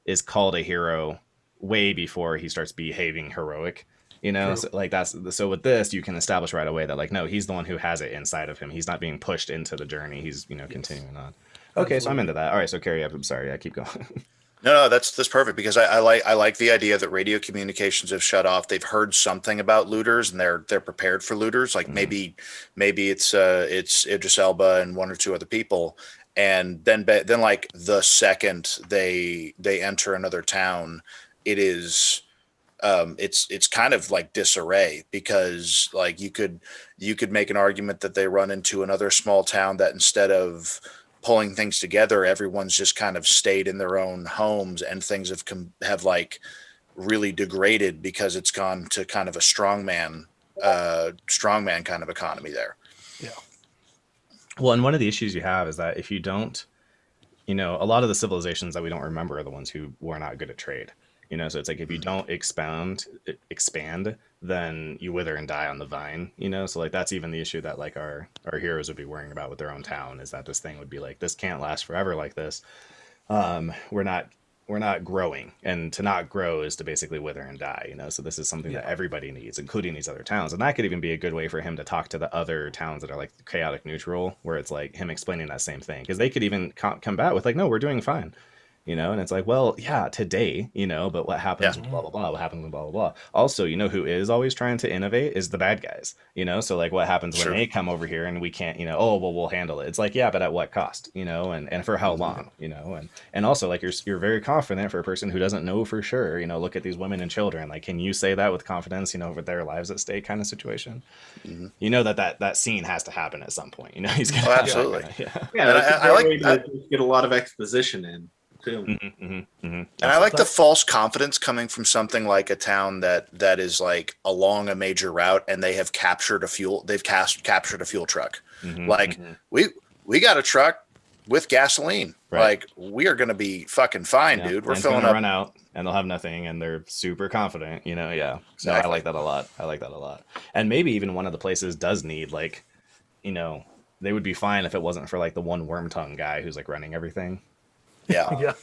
is called a hero way before he starts behaving heroic. So, like, so with this, you can establish right away that, like, no, he's the one who has it inside of him. He's not being pushed into the journey. He's, continuing on. Okay, so I'm into that. All right, so Carrie, I'm sorry, I keep going. No, that's perfect, because I like the idea that radio communications have shut off. They've heard something about looters, and they're prepared for looters. Like maybe it's Idris Elba and one or two other people, and then like the second they enter another town, it is. It's kind of like disarray, because like you could make an argument that they run into another small town that, instead of pulling things together, everyone's just kind of stayed in their own homes, and things have like really degraded because it's gone to kind of a strongman kind of economy there. Yeah. Well, and one of the issues you have is that if you don't, a lot of the civilizations that we don't remember are the ones who were not good at trade. So it's like, if you don't expand, then you wither and die on the vine, so like that's even the issue that like our heroes would be worrying about with their own town, is that this thing would be like, this can't last forever like this. We're not growing, and to not grow is to basically wither and die, so this is something that everybody needs, including these other towns. And that could even be a good way for him to talk to the other towns that are like chaotic neutral, where it's like him explaining that same thing, because they could even combat with like, no, we're doing fine. you know, and it's like, well, yeah, today, you know, but what happens with blah blah blah, what happens with blah blah blah. Also, you know, who is always trying to innovate is the bad guys, you know. So like what happens when they come over here and we can't, you know, oh well, we'll handle it. It's like, yeah, but at what cost, you know, and for how long, you know, and also like you're very confident for a person who doesn't know for sure, you know, look at these women and children, like, can you say that with confidence, you know, with their lives at stake kind of situation. You know that scene has to happen at some point, you know. He's gonna absolutely I like to get a lot of exposition in too. And I like the false confidence coming from something like a town that is like along a major route, and they have captured a fuel truck. Like we got a truck with gasoline. Right. Like, we are going to be fucking fine, dude. We're filling up. Run out, and they'll have nothing, and they're super confident, you know. Yeah, exactly. No, I like that a lot. And maybe even one of the places does need, like, you know, they would be fine if it wasn't for like the one worm tongue guy who's like running everything. Yeah.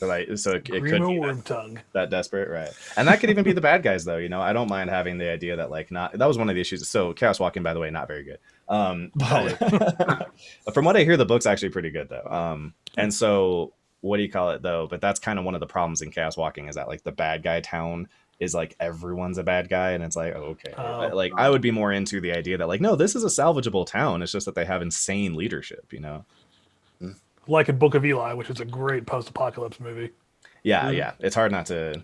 So it could be worm tongue. That desperate, right? And that could even be the bad guys, though. You know, I don't mind having the idea that like that was one of the issues. So Chaos Walking, by the way, not very good. But from what I hear, the book's actually pretty good though. And so what do you call it though? But that's kind of one of the problems in Chaos Walking is that like the bad guy town is like everyone's a bad guy, and it's like, okay, like I would be more into the idea that like, no, this is a salvageable town. It's just that they have insane leadership, you know. Like in Book of Eli, which is a great post-apocalypse movie. Yeah. It's hard not to.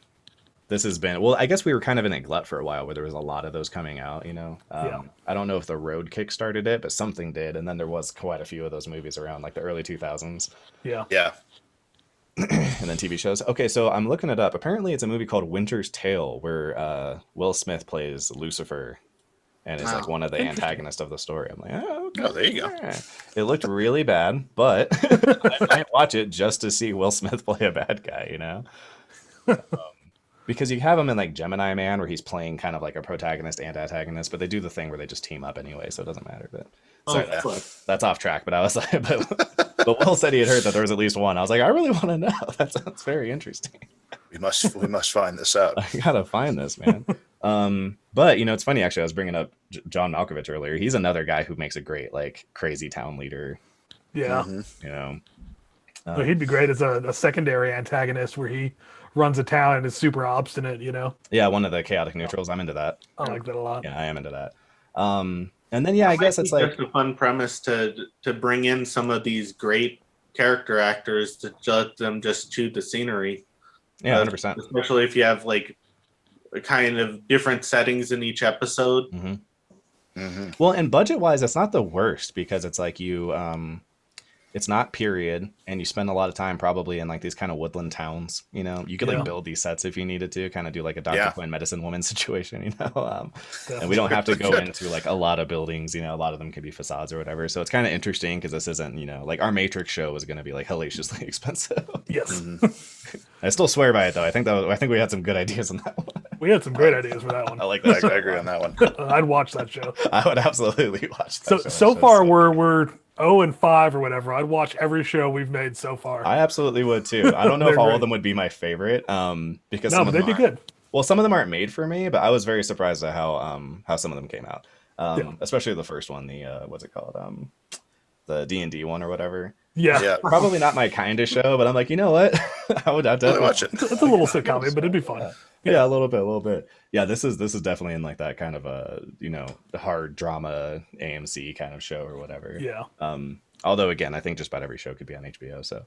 This has been, well, I guess we were kind of in a glut for a while where there was a lot of those coming out, you know. I don't know if The Road kickstarted it, but something did, and then there was quite a few of those movies around like the early 2000s. Yeah. And then TV shows. Okay, so I'm looking it up. Apparently, it's a movie called Winter's Tale where Will Smith plays Lucifer, and is like one of the antagonists of the story. I'm like, okay. Oh, there you go. It looked really bad, but I might watch it just to see Will Smith play a bad guy, you know? Because you have him in like Gemini Man, where he's playing kind of like a protagonist and antagonist, but they do the thing where they just team up anyway, so it doesn't matter. But sorry, that's off track. But I was like, but Will said he had heard that there was at least one. I was like, I really want to know. That sounds very interesting. We must find this out. I gotta find this, man. But you know, it's funny actually. I was bringing up John Malkovich earlier. He's another guy who makes a great like crazy town leader. Yeah, you know, but he'd be great as a secondary antagonist where he runs a town and is super obstinate. You know. Yeah, one of the chaotic neutrals. I'm into that. I like that a lot. Yeah, I am into that. And then I guess it's like a fun premise to bring in some of these great character actors to let them just chew the scenery. Yeah, 100%. Especially if you have like kind of different settings in each episode. Well, and budget-wise, it's not the worst because it's like it's not period, and you spend a lot of time probably in like these kind of woodland towns. You know, you could like build these sets if you needed to, kind of do like a Dr. Quinn medicine woman situation. You know, and we don't have to go into like a lot of buildings. You know, a lot of them could be facades or whatever. So it's kind of interesting because this isn't, you know, like our Matrix show was going to be like hellaciously expensive. Yes. I still swear by it though. I think we had some good ideas on that one. We had some great ideas for that one. I like that. I agree on that one. I'd watch that show. I would absolutely watch that. So far we're 0-5 or whatever. I'd watch every show we've made so far. I absolutely would too. I don't know if all of them would be my favorite, because but they'd be good. Well, some of them aren't made for me, but I was very surprised at how some of them came out. Especially the first one, the what's it called, the D&D one or whatever. Yeah. Probably not my kind of show, but I'm like, you know what? I would definitely watch it. It's a little sitcom, but it'd be fun. Yeah, a little bit. Yeah, this is definitely in like that kind of a, you know, hard drama AMC kind of show or whatever. Yeah. Although again, I think just about every show could be on HBO. So,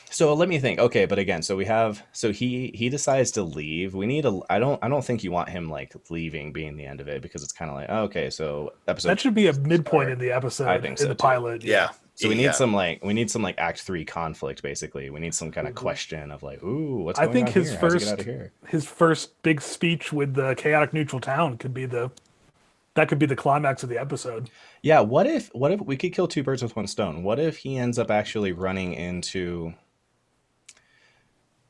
so let me think. Okay, but again, so he decides to leave. I don't think you want him like leaving being the end of it, because it's kind of like, okay, so episode that should be a midpoint in the episode. I think so, in the pilot. Yeah. So we need some like Act 3 conflict, basically. We need some kind of question of like, ooh, what's going on here? I think his first big speech with the chaotic neutral town could be the climax of the episode. Yeah, what if we could kill two birds with one stone? What if he ends up actually running into,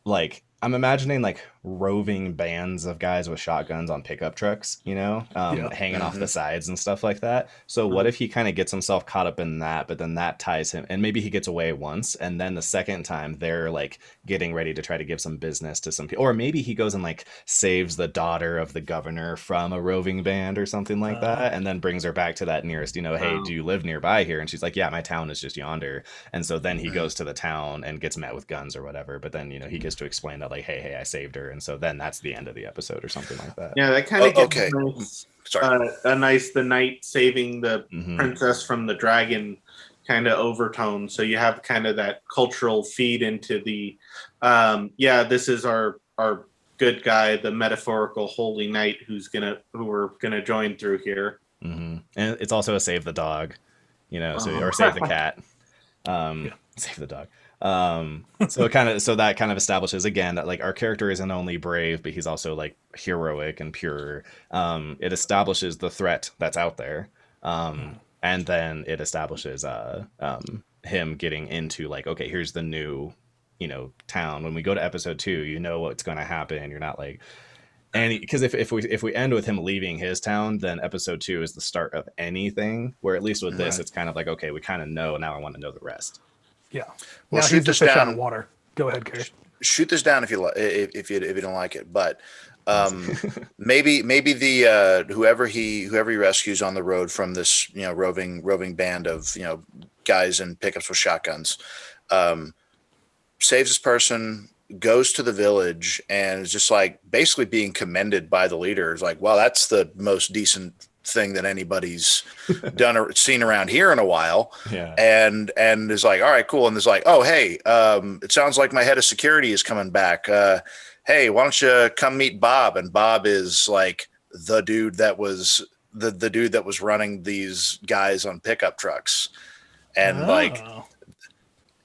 like, I'm imagining like roving bands of guys with shotguns on pickup trucks, hanging off the sides and stuff like that. So what if he kind of gets himself caught up in that, but then that ties him, and maybe he gets away once, and then the second time they're like getting ready to try to give some business to some people, or maybe he goes and like saves the daughter of the governor from a roving band or something like that, and then brings her back to that nearest, hey, do you live nearby here? And she's like, yeah, my town is just yonder. And so then he goes to the town and gets met with guns or whatever, but then he gets to explain that like, hey, I saved her. And so then that's the end of the episode or something like that. Yeah, that kind of gets okay. Nice, the knight saving the princess from the dragon kind of overtone. So you have kind of that cultural feed into the this is our good guy, the metaphorical holy knight who we're gonna join through here. And it's also a save the dog, or save the cat. Save the dog. So that kind of establishes again that like our character isn't only brave, but he's also like heroic and pure. It establishes the threat that's out there. And then it establishes him getting into like, okay, here's the new, town. When we go to episode 2, what's going to happen. You're not like, because if we end with him leaving his town, then episode 2 is the start of anything. Where at least with this, it's kind of like, okay, we kind of know now. I want to know the rest. Yeah. Well, now shoot this down. Out of water. Go ahead, Kerry. Shoot this down if you don't like it. But maybe the whoever he rescues on the road from this roving band of guys in pickups with shotguns, saves this person, goes to the village, and is just like basically being commended by the leaders. Like, well, that's the most decent thing that anybody's done or seen around here in a while. Yeah. And is like, all right, cool. And there's like, oh, hey, it sounds like my head of security is coming back. Hey, why don't you come meet Bob? And Bob is like the dude that was the dude that was running these guys on pickup trucks. And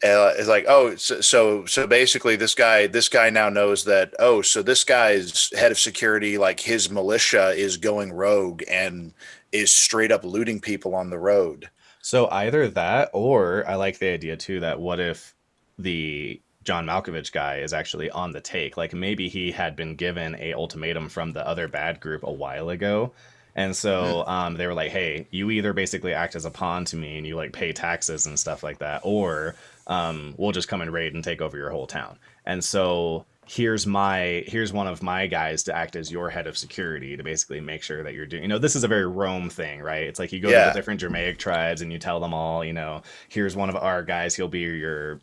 it's like, oh, so basically this guy now knows that, oh, so this guy's head of security, like his militia is going rogue and is straight up looting people on the road. So either that, or I like the idea too, that what if the John Malkovich guy is actually on the take? Like maybe he had been given a ultimatum from the other bad group a while ago. And so they were like, hey, you either basically act as a pawn to me and you like pay taxes and stuff like that, or we'll just come and raid and take over your whole town. And so here's one of my guys to act as your head of security to basically make sure that you're doing, this is a very Rome thing, right? It's like you go to the different Germanic tribes and you tell them all, here's one of our guys, he'll be your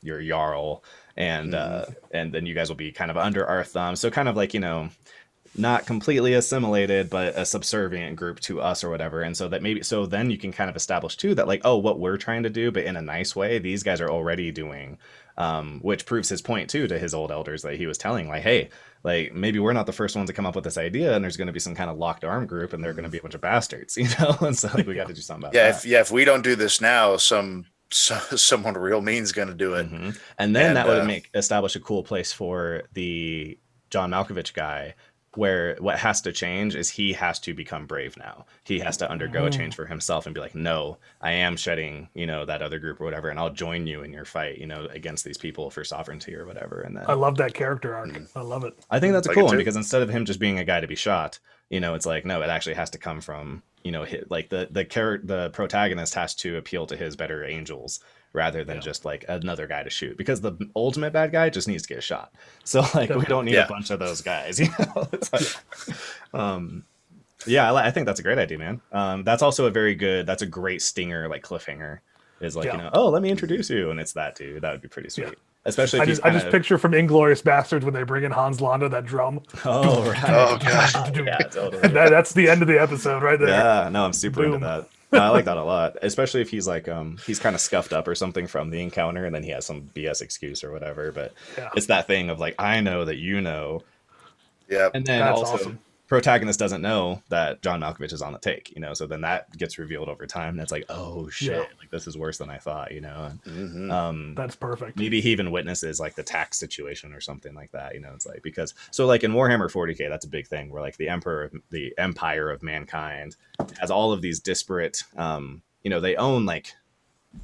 jarl, and then you guys will be kind of under our thumb. So kind of like, not completely assimilated, but a subservient group to us or whatever. And so then you can kind of establish too that like, oh, what we're trying to do, but in a nice way, these guys are already doing, which proves his point too, to his old elders that he was telling like, hey, like maybe we're not the first ones to come up with this idea, and there's going to be some kind of locked arm group and they're going to be a bunch of bastards, and so like we got to do something about that. If we don't do this now, someone real mean's going to do it. And then that would establish a cool place for the John Malkovich guy, where what has to change is he has to become brave now. He has to undergo a change for himself and be like, no, I am shedding, that other group or whatever, and I'll join you in your fight, against these people for sovereignty or whatever. And then I love that character arc. I love it. I think that's a cool one, because instead of him just being a guy to be shot, it's like, no, it actually has to come from, like the protagonist has to appeal to his better angels rather than just like another guy to shoot, because the ultimate bad guy just needs to get shot. So like we don't need a bunch of those guys. It's like, I think that's a great idea, man. That's also that's a great stinger, like cliffhanger, is like, oh, let me introduce you, and it's that dude. That would be pretty sweet. Especially if I just picture from Inglourious Bastards when they bring in Hans Landa, that drum. Oh, right. Oh, God. Yeah, totally. That's the end of the episode right there. Yeah, no, I'm super into that. No, I like that a lot, especially if he's like he's kind of scuffed up or something from the encounter, and then he has some BS excuse or whatever, but it's that thing of like, I know that and then that's also awesome. Protagonist doesn't know that John Malkovich is on the take, so then that gets revealed over time, and it's like, oh shit, like this is worse than I thought, and that's perfect. Maybe he even witnesses like the tax situation or something like that, it's like, because so like in Warhammer 40K, that's a big thing where like the empire of mankind has all of these disparate they own like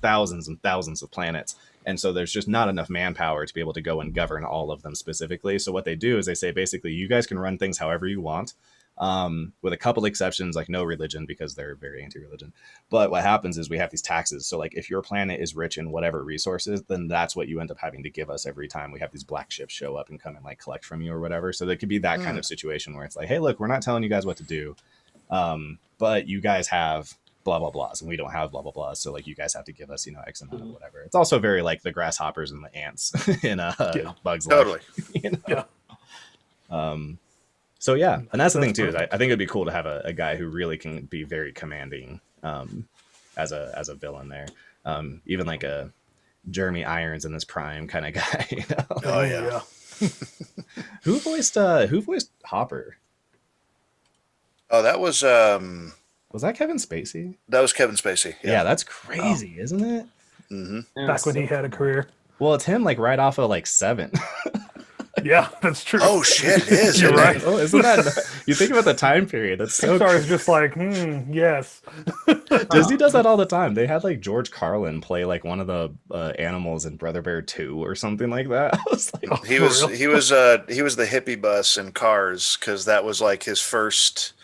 thousands and thousands of planets, And so there's just not enough manpower to be able to go and govern all of them specifically. So what they do is they say, basically, you guys can run things however you want, with a couple exceptions, like no religion, because they're very anti-religion. But what happens is we have these taxes. So like if your planet is rich in whatever resources, then that's what you end up having to give us every time we have these black ships show up and come and like collect from you or whatever. So there could be that kind of situation where it's like, hey, look, we're not telling you guys what to do, but you guys have blah blah blahs and we don't have blah blah blahs, so like you guys have to give us, you know, X amount of whatever. It's also very like the grasshoppers and the ants in Bugs Life. Totally. You know? Yeah. So yeah, and that's the thing too, is I think it'd be cool to have a guy who really can be very commanding as a villain there. Even like a Jeremy Irons in his prime kind of guy, you know? Oh yeah. Who voiced Hopper? Oh, that was that Kevin Spacey? That was Kevin Spacey. Yeah, that's crazy, isn't it? Mm-hmm. Back when he had a career. Well, it's him like right off of like Seven. Yeah, that's true. Oh shit, it is. You're right. Oh, isn't that? You think about the time period. That's so. Pixar is just like, yes. Disney does that all the time. They had like George Carlin play like one of the animals in Brother Bear 2 or something like that. I was like, he was the hippie bus in Cars, because that was like his first.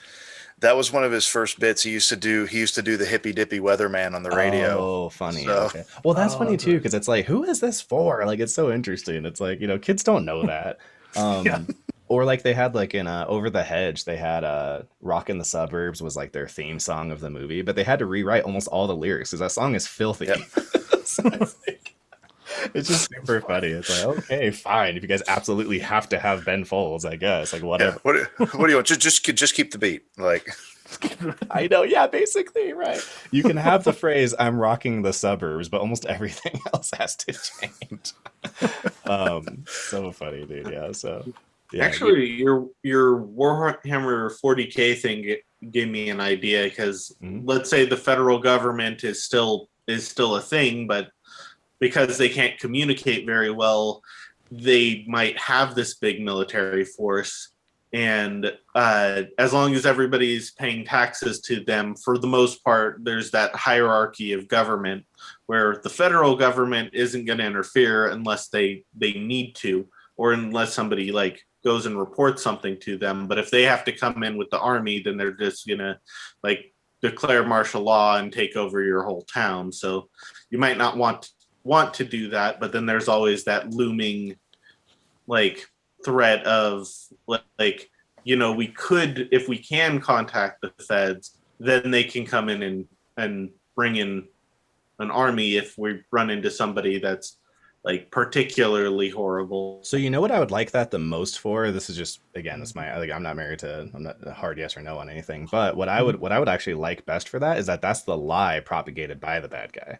That was one of his first bits. He used to do the hippy dippy weatherman on the radio. Oh, funny. So, okay. Well, that's funny too, because it's like, who is this for? Like, it's so interesting. It's like, you know, kids don't know that. Yeah. Or like they had like in Over the Hedge, they had Rock in the Suburbs was like their theme song of the movie, but they had to rewrite almost all the lyrics because that song is filthy. Yep. So it's just super funny. It's like, okay, fine. If you guys absolutely have to have Ben Folds, I guess, like whatever. Yeah. What do you want? Just keep the beat. Like, I know. Yeah, basically, right. You can have the phrase "I'm rocking the suburbs," but almost everything else has to change. So funny, dude. Yeah. So, yeah. Actually, your Warhammer 40K thing gave me an idea, because let's say the federal government is still a thing, but because they can't communicate very well, they might have this big military force. And as long as everybody's paying taxes to them, for the most part, there's that hierarchy of government where the federal government isn't going to interfere unless they need to, or unless somebody like goes and reports something to them. But if they have to come in with the army, then they're just going to like declare martial law and take over your whole town. So you might not want to do that, but then there's always that looming like threat of like, you know, we could, if we can contact the feds, then they can come in and bring in an army if we run into somebody that's like particularly horrible. So you know what I would like that the most for? This is just, again, this my like, I'm not a hard yes or no on anything, but what I would actually like best for that is that's the lie propagated by the bad guy.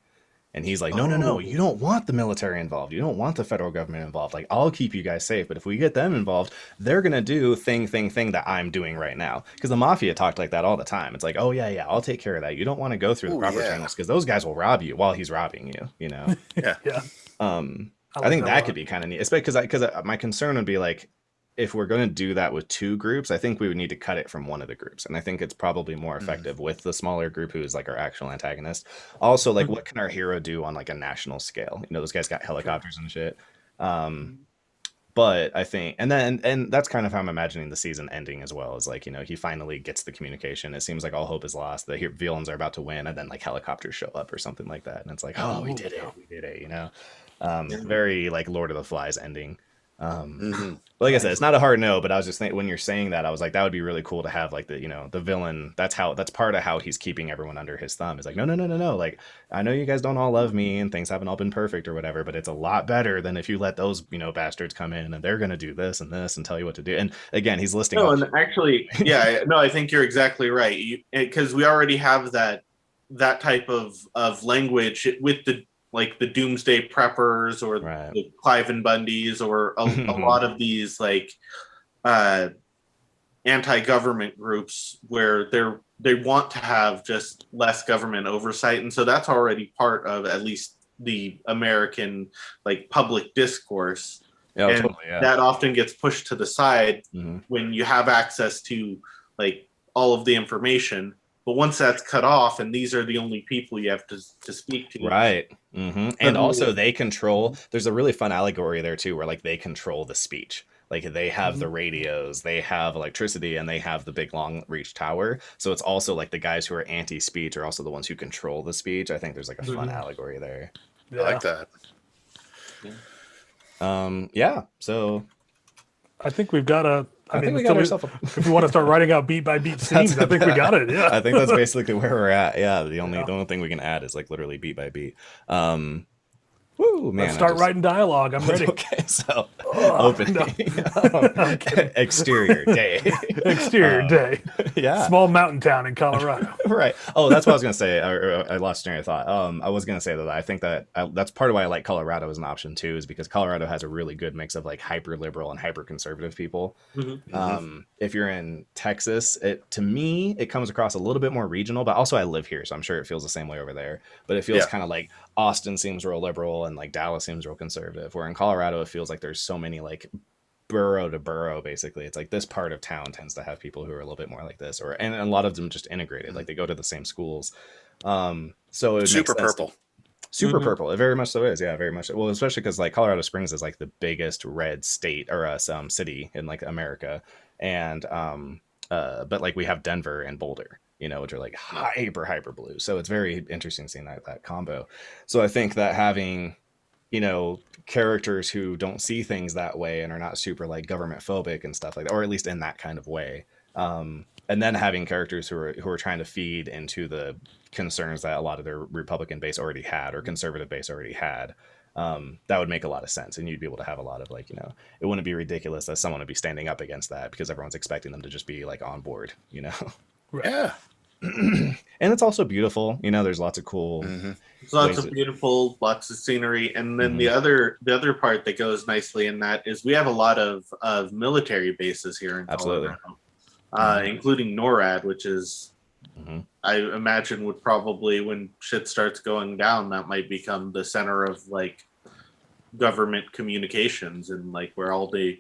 And he's like, no, you don't want the military involved. You don't want the federal government involved. Like, I'll keep you guys safe. But if we get them involved, they're going to do thing that I'm doing right now. Because the mafia talked like that all the time. It's like, oh, yeah, I'll take care of that. You don't want to go through the proper channels because those guys will rob you while he's robbing you, you know? Yeah. Yeah. I think that could be kind of neat. Especially because my concern would be like, if we're going to do that with two groups, I think we would need to cut it from one of the groups. And I think it's probably more effective with the smaller group who is like our actual antagonist. Also, like, what can our hero do on like a national scale? You know, those guys got helicopters and shit. But I think, and that's kind of how I'm imagining the season ending as well, is like, you know, he finally gets the communication. It seems like all hope is lost. The villains are about to win, and then like helicopters show up or something like that. And it's like, oh, we did it, you know? Very like Lord of the Flies ending. But like I said, it's not a hard no, but I was just thinking, when you're saying that, I was like, that would be really cool to have like the, you know, the villain. That's part of how he's keeping everyone under his thumb. Is like, no. Like, I know you guys don't all love me and things haven't all been perfect or whatever, but it's a lot better than if you let those, you know, bastards come in and they're going to do this and this and tell you what to do. And again, he's listing. No, and actually, yeah, no, I think you're exactly right. Because we already have that type of language with the Doomsday Preppers or the Clive and Bundys or a lot of these like anti-government groups where they want to have just less government oversight. And so that's already part of at least the American like public discourse. Yeah, and totally, yeah. That often gets pushed to the side when you have access to like all of the information. But once that's cut off, and these are the only people you have to speak to, right? Mm-hmm. And also they control. There's a really fun allegory there too, where like they control the speech. Like they have the radios, they have electricity, and they have the big long reach tower. So it's also like the guys who are anti-speech are also the ones who control the speech. I think there's like a fun allegory there. Yeah. I like that. Yeah. So I think we've got a. I think we got ourselves. If we want to start writing out beat by beat scenes, I think we got it. Yeah. I think that's basically where we're at. Yeah. The only thing we can add is like literally beat by beat. Woo, man, let's start writing dialogue. I'm ready. Okay, so opening. Exterior day. Exterior day. Yeah. Small mountain town in Colorado. Right. Oh, that's what I was going to say. I lost train of thought. I was going to say that I think that that's part of why I like Colorado as an option too, is because Colorado has a really good mix of like hyper liberal and hyper conservative people. If you're in Texas, to me, it comes across a little bit more regional, but also I live here, so I'm sure it feels the same way over there. But it feels kind of like Austin seems real liberal and like Dallas seems real conservative, where in Colorado it feels like there's so many like borough to borough. Basically it's like this part of town tends to have people who are a little bit more like this, and a lot of them just integrated, like they go to the same schools. So it super purple. Super purple. It very much so is. Yeah, very much. Well, especially because like Colorado Springs is like the biggest red state or city in like America, and but like we have Denver and Boulder, which are like hyper blue. So it's very interesting seeing that combo. So I think that having, characters who don't see things that way and are not super like government phobic and stuff like that, or at least in that kind of way. And then having characters who are trying to feed into the concerns that a lot of their Republican base already had or conservative base already had. That would make a lot of sense, and you'd be able to have a lot of like, it wouldn't be ridiculous that someone would be standing up against that because everyone's expecting them to just be like on board, Yeah. And it's also beautiful, there's lots of cool there's lots of beautiful, lots of scenery, and then the other part that goes nicely in that is we have a lot of military bases here in Colorado, including NORAD, which is I imagine would probably, when shit starts going down, that might become the center of like government communications and like where all the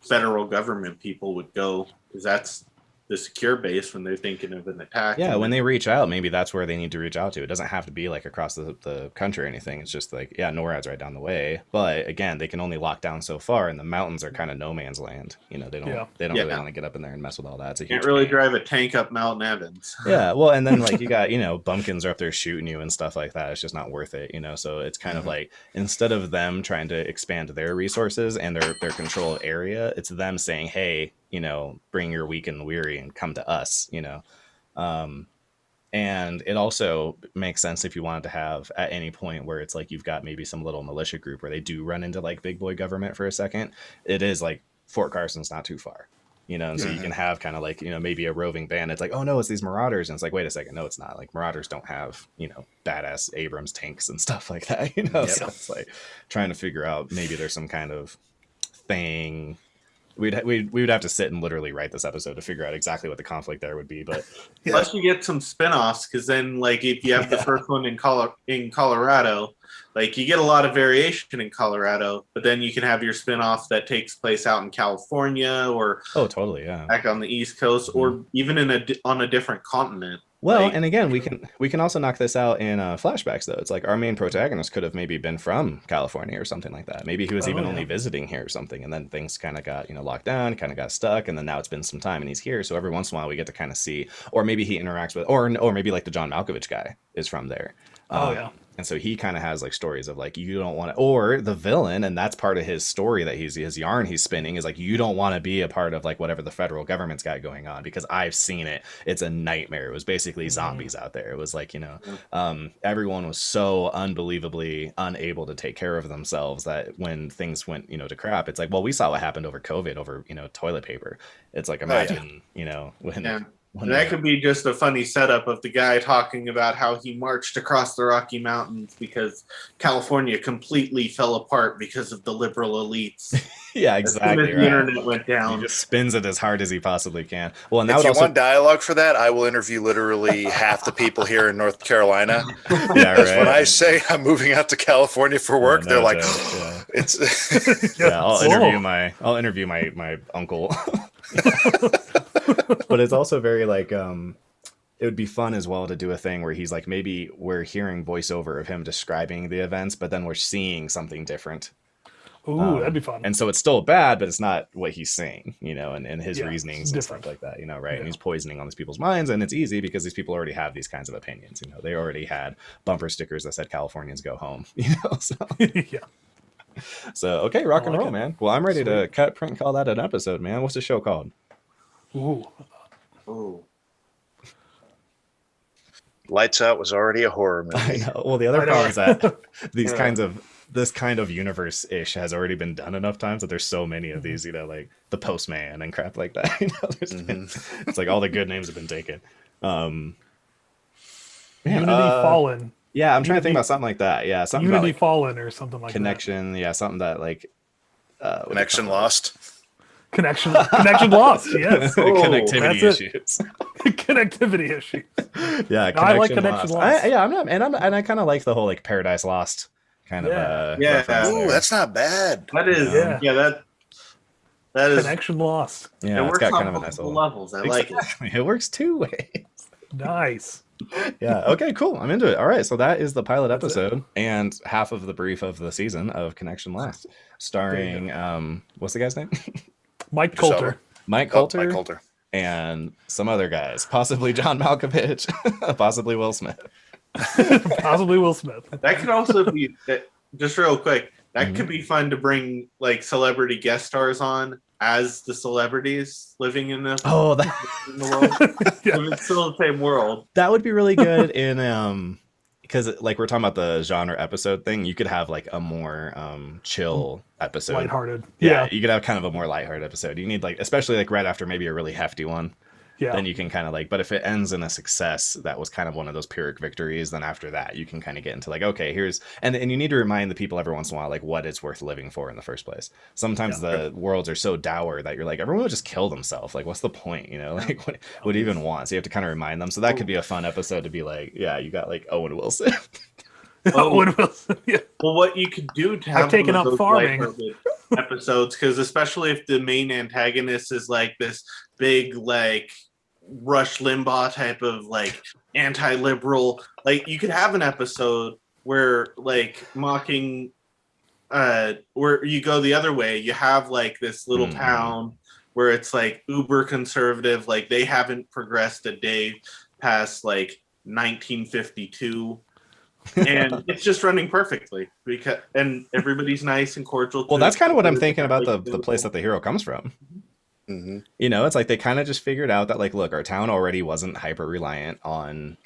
federal government people would go, because that's the secure base when they're thinking of an attack. Yeah, when they reach out, maybe that's where they need to reach out to. It doesn't have to be like across the country or anything. It's just like, NORAD's right down the way. But again, they can only lock down so far, and the mountains are kind of no man's land. They don't really want to get up in there and mess with all that. It's a huge can't really drive a tank up Mount Evans. Yeah, well, and then like you got bumpkins are up there shooting you and stuff like that. It's just not worth it. So it's kind of like, instead of them trying to expand their resources and their control area, it's them saying, hey, bring your weak and weary and come to us, and it also makes sense if you wanted to have at any point where it's like you've got maybe some little militia group where they do run into like big boy government for a second. It is like Fort Carson's not too far, and so you can have kind of like, maybe a roving band. It's like, oh no, it's these marauders. And it's like, wait a second. No, it's not. Like marauders don't have, badass Abrams tanks and stuff like that, So it's like trying to figure out, maybe there's some kind of thing. We would have to sit and literally write this episode to figure out exactly what the conflict there would be, but plus you get some spin-offs, because then like if you have the first one in Colorado, like you get a lot of variation in Colorado, but then you can have your spin-off that takes place out in California or totally back on the East Coast, or even on a different continent. Well, and again, we can also knock this out in flashbacks, though. It's like our main protagonist could have maybe been from California or something like that. Maybe he was only visiting here or something, and then things kind of got locked down, kind of got stuck, and then now it's been some time and he's here. So every once in a while we get to kind of see, or maybe he interacts with, or maybe like the John Malkovich guy is from there. And so he kind of has like stories of like, you don't want to, or the villain, and that's part of his story that his yarn he's spinning is like, you don't want to be a part of like whatever the federal government's got going on, because I've seen it. It's a nightmare. It was basically zombies out there. It was like, everyone was so unbelievably unable to take care of themselves that when things went, to crap, it's like, well, we saw what happened over COVID over, toilet paper. It's like, imagine, when... And that could be just a funny setup of the guy talking about how he marched across the Rocky Mountains because California completely fell apart because of the liberal elites. Yeah, exactly. The internet went down. He just spins it as hard as he possibly can. Well, and if you want dialogue for that, I will interview literally half the people here in North Carolina. Yeah, right. When I say I'm moving out to California for work, they're like, "It's." I'll interview my uncle. But it's also very like it would be fun as well to do a thing where he's like, maybe we're hearing voiceover of him describing the events, but then we're seeing something different. Ooh, that'd be fun. And so it's still bad, but it's not what he's saying, you know, and his reasonings and different. stuff like that, you know, right? Yeah. And he's poisoning on these people's minds, and it's easy because these people already have these kinds of opinions, you know. They already had bumper stickers that said Californians go home, you know. So yeah. So okay, rock and roll, man. Well, I'm ready to cut, print, and call that an episode, man. What's the show called? Ooh. Lights Out was already a horror movie. I know. Well, the other problem is that this kind of universe-ish has already been done enough times that there's so many of these, you know, like the Postman and crap like that. You know, it's like all the good names have been taken. Unity Fallen. Yeah, I'm trying to think about something like that. Yeah, something Unity about, like, Fallen or something like Connection. that. Yeah, something that like Connection Lost. Connection Lost. Yes. Connectivity issues. Connectivity issues. Yeah, no, I like Connection Lost. I kind of like the whole like Paradise Lost kind of. Ooh, that's not bad. That is. That is Connection Lost. Yeah, it's got on kind of a nice little levels. I like it. It works two ways. Nice. Yeah. Okay. Cool. I'm into it. All right. So that is the pilot episode and half of the brief of the season of Connection Lost, starring what's the guy's name? Mike Coulter. Mike Coulter. And some other guys, possibly John Malkovich, possibly Will Smith. Possibly Will Smith. That could also be just real quick. That could be fun to bring like celebrity guest stars on as the celebrities living in the in the world. Yeah. It's still the same world. That would be really good in because like we're talking about the genre episode thing, you could have like a more chill episode, lighthearted. Yeah, you could have kind of a more lighthearted episode. You need like, especially like right after maybe a really hefty one. Yeah. Then you can kind of like, but if it ends in a success, that was kind of one of those Pyrrhic victories, then after that, you can kind of get into like, okay, here's, and you need to remind the people every once in a while, like what it's worth living for in the first place. Sometimes the worlds are so dour that you're like, everyone would just kill themselves. Like, what's the point? You know, like what even want? So you have to kind of remind them. So that could be a fun episode to be like, yeah, you got like Owen Wilson. Owen Wilson. Yeah. Well, what you could do to have I've taken up farming episodes, because especially if the main antagonist is like this big, like, Rush Limbaugh type of like anti-liberal, like you could have an episode where like mocking where you go the other way. You have like this little town where it's like uber conservative, like they haven't progressed a day past like 1952. And it's just running perfectly because everybody's nice and cordial. Well, that's kind of what I'm thinking about the place that the hero comes from. Mm-hmm. You know, it's like they kind of just figured out that like, look, our town already wasn't hyper reliant on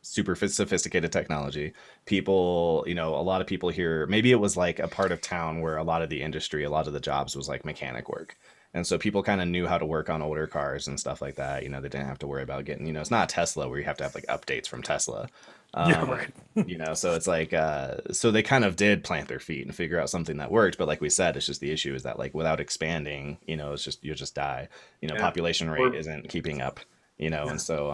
super sophisticated technology. People, you know, a lot of people here, maybe it was like a part of town where a lot of the industry, a lot of the jobs was like mechanic work. And so people kind of knew how to work on older cars and stuff like that. You know, they didn't have to worry about getting, you know, it's not a Tesla where you have to have like updates from Tesla. Yeah, right. You know, so it's like, so they kind of did plant their feet and figure out something that worked. But like we said, it's just the issue is that like without expanding, you know, it's just, you'll just die. You know, population rate isn't keeping up, you know, and so,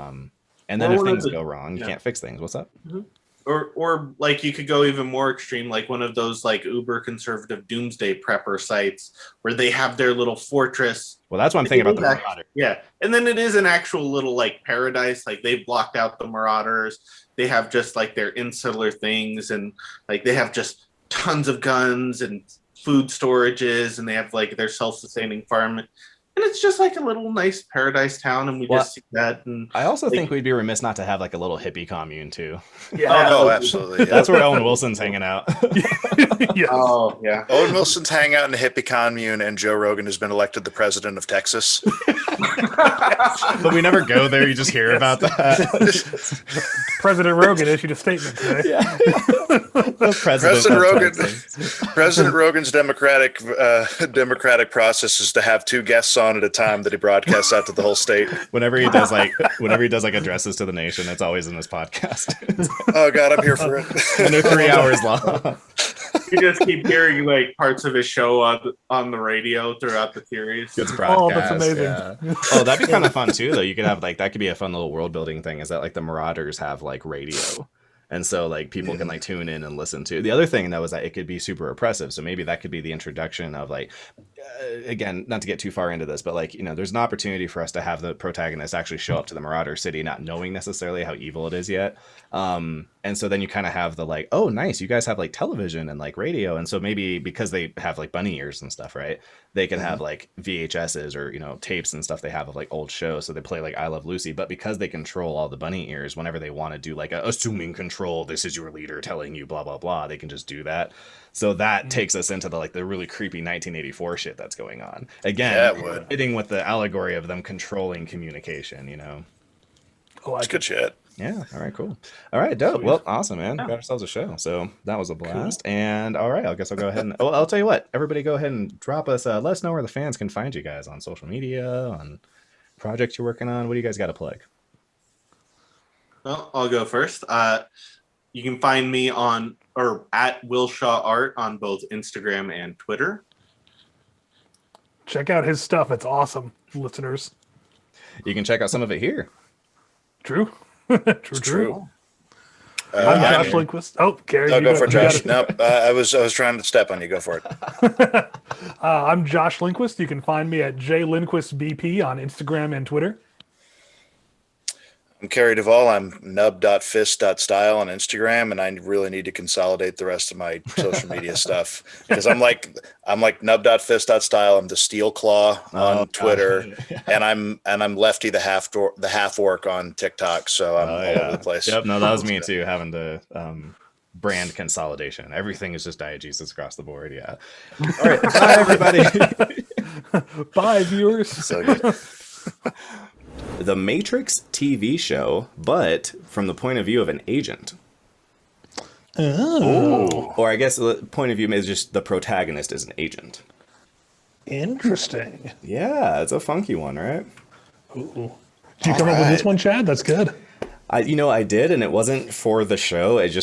and then if things go wrong, you can't fix things. What's up? Mm-hmm. Or like you could go even more extreme, like one of those like uber conservative doomsday prepper sites where they have their little fortress. Well, that's what I'm thinking about the Marauder. Yeah, and then it is an actual little like paradise. Like they've blocked out the Marauders. They have just like their insular things, and like they have just tons of guns and food storages, and they have like their self-sustaining farm. And it's just like a little nice paradise town, and we just see that. And I also think we'd be remiss not to have like a little hippie commune too. Yeah, absolutely. Yeah. That's where Owen Wilson's hanging out. Yes. Oh, yeah. Owen Wilson's hanging out in a hippie commune, and Joe Rogan has been elected the president of Texas. But we never go there. You just hear about that. President Rogan issued a statement today. Yeah. President Rogan's democratic process is to have two guests on at a time that he broadcasts out to the whole state. Whenever he does like addresses to the nation, it's always in this podcast. Oh God, I'm here for it. And they're 3 hours long. You just keep hearing like parts of his show on the radio throughout the series. It's broadcast. Oh, that's amazing. Yeah. Oh, that'd be kind of fun too, though. You could have like that could be a fun little world building thing. Is that like the Marauders have like radio, And so like people can like tune in and listen to. The other thing though is that it could be super oppressive. So maybe that could be the introduction of like, again, not to get too far into this, but like, there's an opportunity for us to have the protagonist actually show up to the Marauder City, not knowing necessarily how evil it is yet. And so then you kind of have the like, oh, nice, you guys have like television and like radio. And so maybe because they have like bunny ears and stuff, right? They can have like VHSs or, tapes and stuff they have of like old shows. So they play like I Love Lucy, but because they control all the bunny ears, whenever they want to do like assuming control, this is your leader telling you blah, blah, blah, they can just do that. So that takes us into the really creepy 1984 shit that's going on. Again, fitting with the allegory of them controlling communication, Oh, that's good shit. Yeah. All right, cool. All right, dope. Sweet. Well, awesome, man. Yeah. Got ourselves a show. So that was a blast. Cool. And all right, I guess I'll go ahead and I'll tell you what, everybody go ahead and drop us, let us know where the fans can find you guys on social media, on projects you're working on. What do you guys got to plug? Well, I'll go first. You can find me at Willshaw Art on both Instagram and Twitter. Check out his stuff. It's awesome, listeners. You can check out some of it here. True. True. I'm Josh Lindquist. Oh, Gary. No, go for it, Josh. Nope. I was trying to step on you. Go for it. I'm Josh Lindquist. You can find me at JLindquistBP on Instagram and Twitter. I'm Kerry Duvall. I'm nub.fist.style on Instagram, and I really need to consolidate the rest of my social media stuff because I'm like nub.fist.style. I'm the Steel Claw on Twitter, and I'm Lefty the half orc on TikTok. So I'm all over the place. Yep, no, that was me too, having to brand consolidation. Everything is just diegesis across the board. Yeah. All right, bye everybody. Bye viewers. So good. The Matrix TV show, but from the point of view of an agent. Oh. Or I guess the point of view is just the protagonist is an agent. Interesting. Yeah, it's a funky one, right? Ooh. Did you come up with this one, Chad? That's good. I did, and it wasn't for the show.